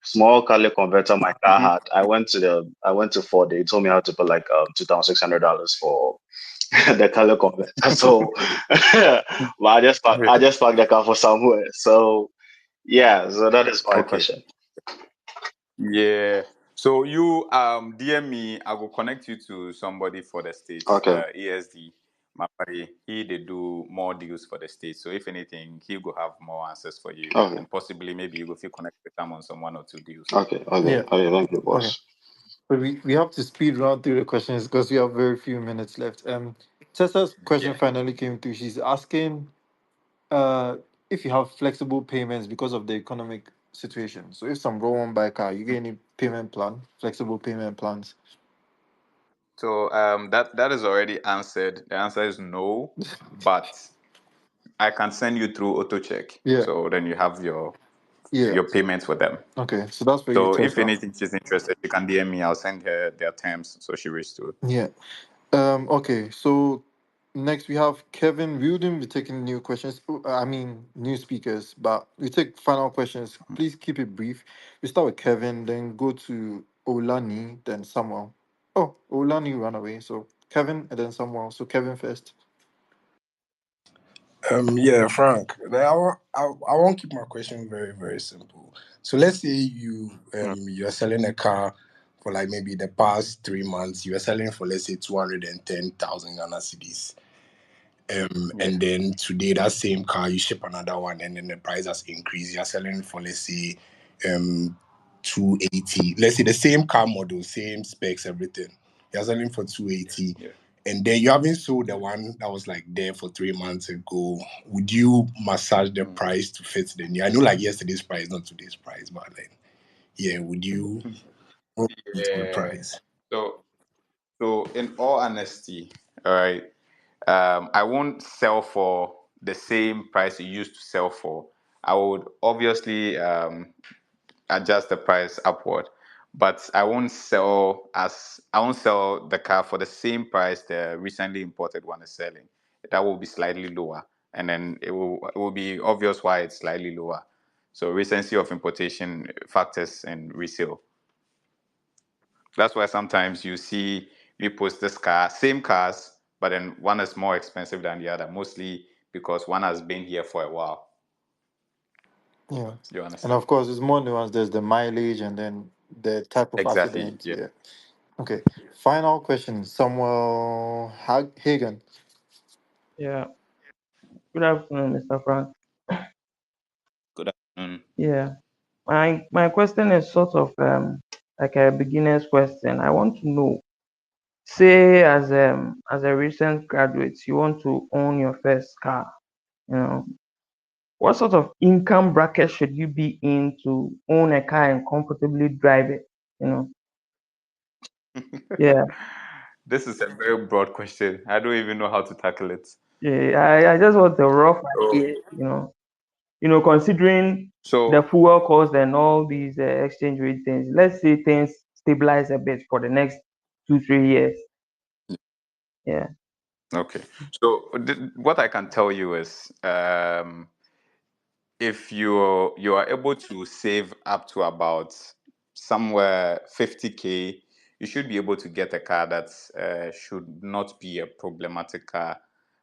Small Cali converter my car had. I went to Ford. They told me how to put like $2,600 for the color converter. So, but I Yeah. just parked the car for somewhere. So yeah, so that is my Okay. question. Yeah. So you DM me, I will connect you to somebody for the states. Okay, ESD. My buddy, he they do more deals for the states. So if anything, he will have more answers for you. okay, And possibly maybe you will feel connected with them on some 1 or 2 deals. okay, okay, Yeah. okay. Thank you, Okay. boss. But we have to speed run through the questions because we have very few minutes left. Tessa's question Yeah. finally came through. She's asking if you have flexible payments because of the economic situation. So if some bro won't buy a car, you get any payment plan, flexible payment plans? So that is already answered. The answer is no, but I can send you through auto check. Yeah. So then you have Yeah. your payments for them. Okay. So that's for you, So if Tessa. anything she's interested, you can DM me. I'll send her their terms so she reads through. Yeah. Okay, so next we have Kevin. We wouldn't be taking new questions. I mean new speakers, but we take final questions. Please keep it brief. We start with Kevin, then go to Olani, then Samuel. Oh, Olani ran away. So Kevin and then Samuel. So Kevin first. Yeah, Frank. I won't keep my question very, very simple. So let's say you're selling a car for like maybe the past 3 months, you are selling for let's say 210,000 Ghana cedis. Yeah. And then today that same car you ship another one and then the price has increased. You're selling for let's say 280. Let's say the same car model, same specs, everything. You're selling for 280. Yeah. And then you haven't sold the one that was like there for 3 months ago. Would you massage the price to fit the new? I know like yesterday's price, not today's price, but like yeah, would you what would you do to the Yeah. price? So in all honesty, all right, I won't sell for the same price you used to sell for. I would obviously adjust the price upward, but I won't sell the car for the same price the recently imported one is selling. That will be slightly lower, and then it will be obvious why it's slightly lower. So recency of importation factors in resale. That's why sometimes you see we post this car, same cars, but then one is more expensive than the other, mostly because one has been here for a while. Yeah. You And understand? of course it's more nuanced. There's the mileage and then the type of Exactly. accident. Yeah. Yeah. Okay. Final question, Samuel Hagen. Yeah. Good afternoon, Mr. Frank. Good afternoon. Yeah. My question is sort of like a beginner's question. I want to know, say as a recent graduate, you want to own your first car, you know, what sort of income bracket should you be in to own a car and comfortably drive it? You know? Yeah. This is a very broad question. I don't even know how to tackle it. Yeah. I just want a rough So, idea, considering the so fuel cost and all these exchange rate things. Let's say things stabilize a bit for the next 2 3 years. Yeah. okay. So what I can tell you is, if you are able to save up to about somewhere 50K, you should be able to get a car that should not be a problematic car.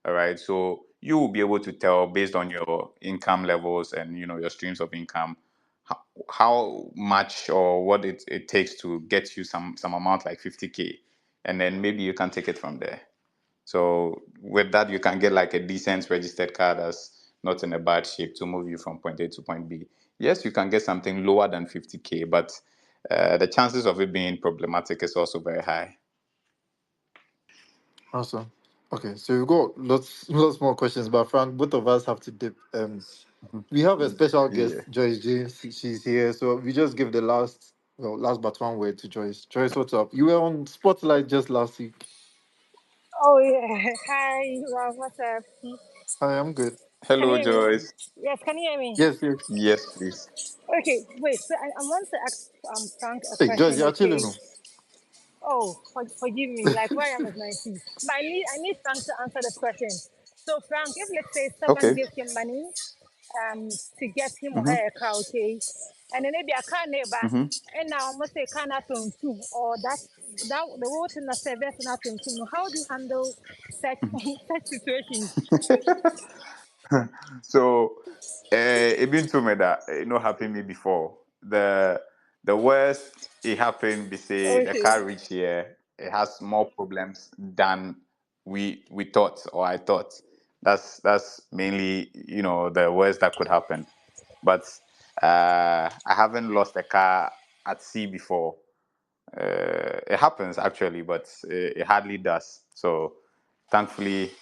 All right. So you will be able to tell based on your income levels and your streams of income how much or what it takes to get you some amount like 50K, and then maybe you can take it from there. So with that, you can get like a decent registered car that's not in a bad shape to move you from point A to point B. Yes, you can get something lower than 50K, but the chances of it being problematic is also very high. Awesome. Okay, so we've got lots more questions, but Frank, both of us have to dip. We have a special Yeah. guest, Joyce James. She's here, so we just give the last but one word to Joyce. Joyce, what's up? You were on Spotlight just last week. Oh yeah. Hi, Rob. What's up? Hi, I'm good. Can you Hello, hear me? Joyce. Yes, can you hear me? Yes, yes. Yes, please. Okay, wait. So I want to ask Frank a Hey, Joyce, question. you're chilling. Okay. No? Oh, forgive me. Like where I am is 90. But I need Frank to answer this question. So Frank, if let's say someone Okay. gives him money to get him or Mm-hmm. her a car, okay, and then maybe a car neighbor, Mm-hmm. and now I must say car not from two, or that the road in the service not from two. How do you handle such such situations? So, it been to me that it not happened me before. The worst it happened be say the Okay. car reach here. It has more problems than we thought or I thought. That's mainly the worst that could happen. But I haven't lost a car at sea before. It happens actually, but it hardly does. So thankfully,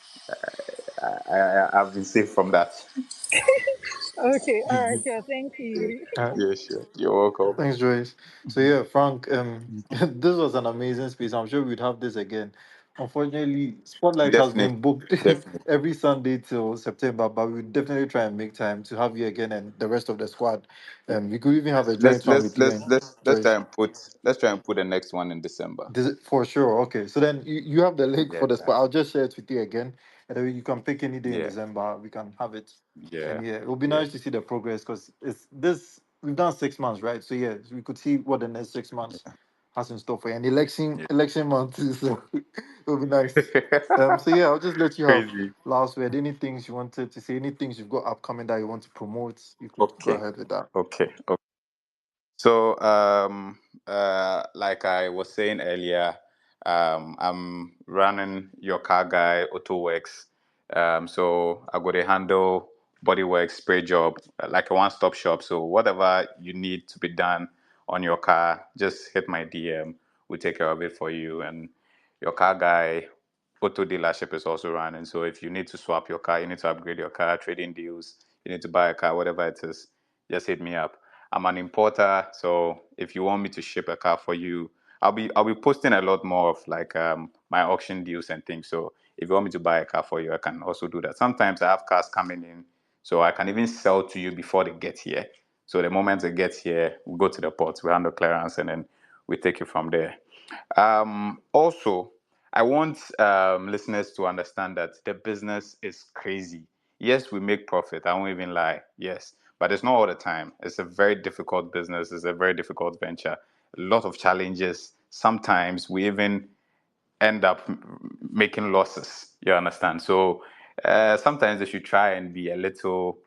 I've been safe from that. Okay, all right, sure. Thank you. All right. Yeah, sure. You're welcome. Thanks, Joyce. So yeah, Frank, this was an amazing space. I'm sure we'd have this again. Unfortunately, Spotlight has Definitely, been booked definitely. every Sunday till September, but we'll definitely try and make time to have you again and the rest of the squad. We could even have a joint Let's one let's with you let's and let's let's try Joyce. and put let's try and put the next one in December. For sure. Okay. So then you have the link Yeah, for the spot. I'll just share it with you again. And then you can pick any day in yeah, December. We can have it. yeah, And yeah, it will be yeah, nice to see the progress because it's this we've done 6 months, right? So yeah, we could see what the next 6 months has in store for you. And election month too, so it will be nice. yeah. So yeah, I'll just let you have Crazy. last word. Any things you wanted to say, any things you've got upcoming that you want to promote, you could go Okay, ahead with that. okay, okay. So, like I was saying earlier, I'm running your car guy auto works. So I got to handle body work, spray job, like a one-stop shop. So whatever you need to be done on your car, just hit my DM. We'll take care of it for you. And your car guy auto dealership is also running. So if you need to swap your car, you need to upgrade your car, trading deals, you need to buy a car, whatever it is, just hit me up. I'm an importer, so if you want me to ship a car for you, I'll be posting a lot more of like my auction deals and things. So if you want me to buy a car for you, I can also do that. Sometimes I have cars coming in, so I can even sell to you before they get here. So the moment they get here, we go to the port, we handle clearance, and then we take it from there. Also, I want listeners to understand that the business is crazy. Yes, we make profit. I won't even lie. Yes, but it's not all the time. It's a very difficult business. It's a very difficult venture. A lot of challenges. Sometimes we even end up making losses. You understand? So sometimes they should try and be a little,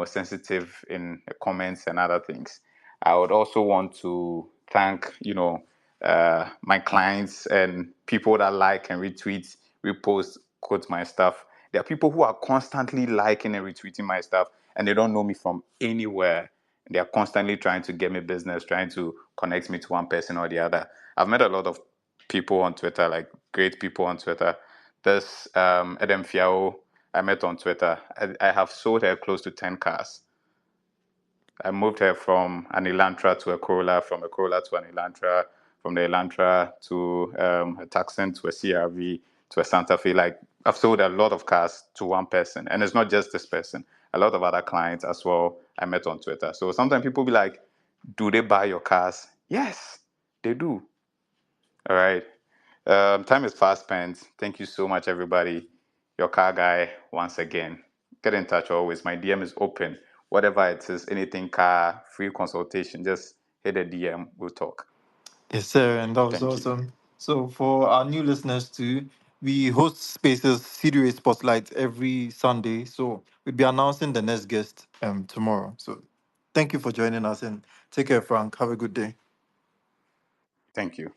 sensitive in the comments and other things. I would also want to thank, my clients and people that like and retweet, repost, quote my stuff. There are people who are constantly liking and retweeting my stuff, and they don't know me from anywhere. They are constantly trying to get me business, trying to connect me to one person or the other. I've met a lot of people on Twitter, like great people on Twitter. There's Edem Fiao I met on Twitter. I have sold her close to 10 cars. I moved her from an Elantra to a Corolla, from a Corolla to an Elantra, from the Elantra to a Tucson to a CRV to a Santa Fe. Like I've sold a lot of cars to one person, and it's not just this person. A lot of other clients as well I met on Twitter. So sometimes people be like, "Do they buy your cars?" Yes, they do. All right. Time is fast spent. Thank you so much, everybody. Your car guy, once again. Get in touch always. My DM is open. Whatever it is, anything car, free consultation, just hit a DM. We'll talk. Yes, sir, and that was Thank you. awesome. So, for our new listeners too, we host spaces, CDA Spotlight, every Sunday. So, we'll be announcing the next guest tomorrow. So, thank you for joining us and take care, Frank. Have a good day. Thank you.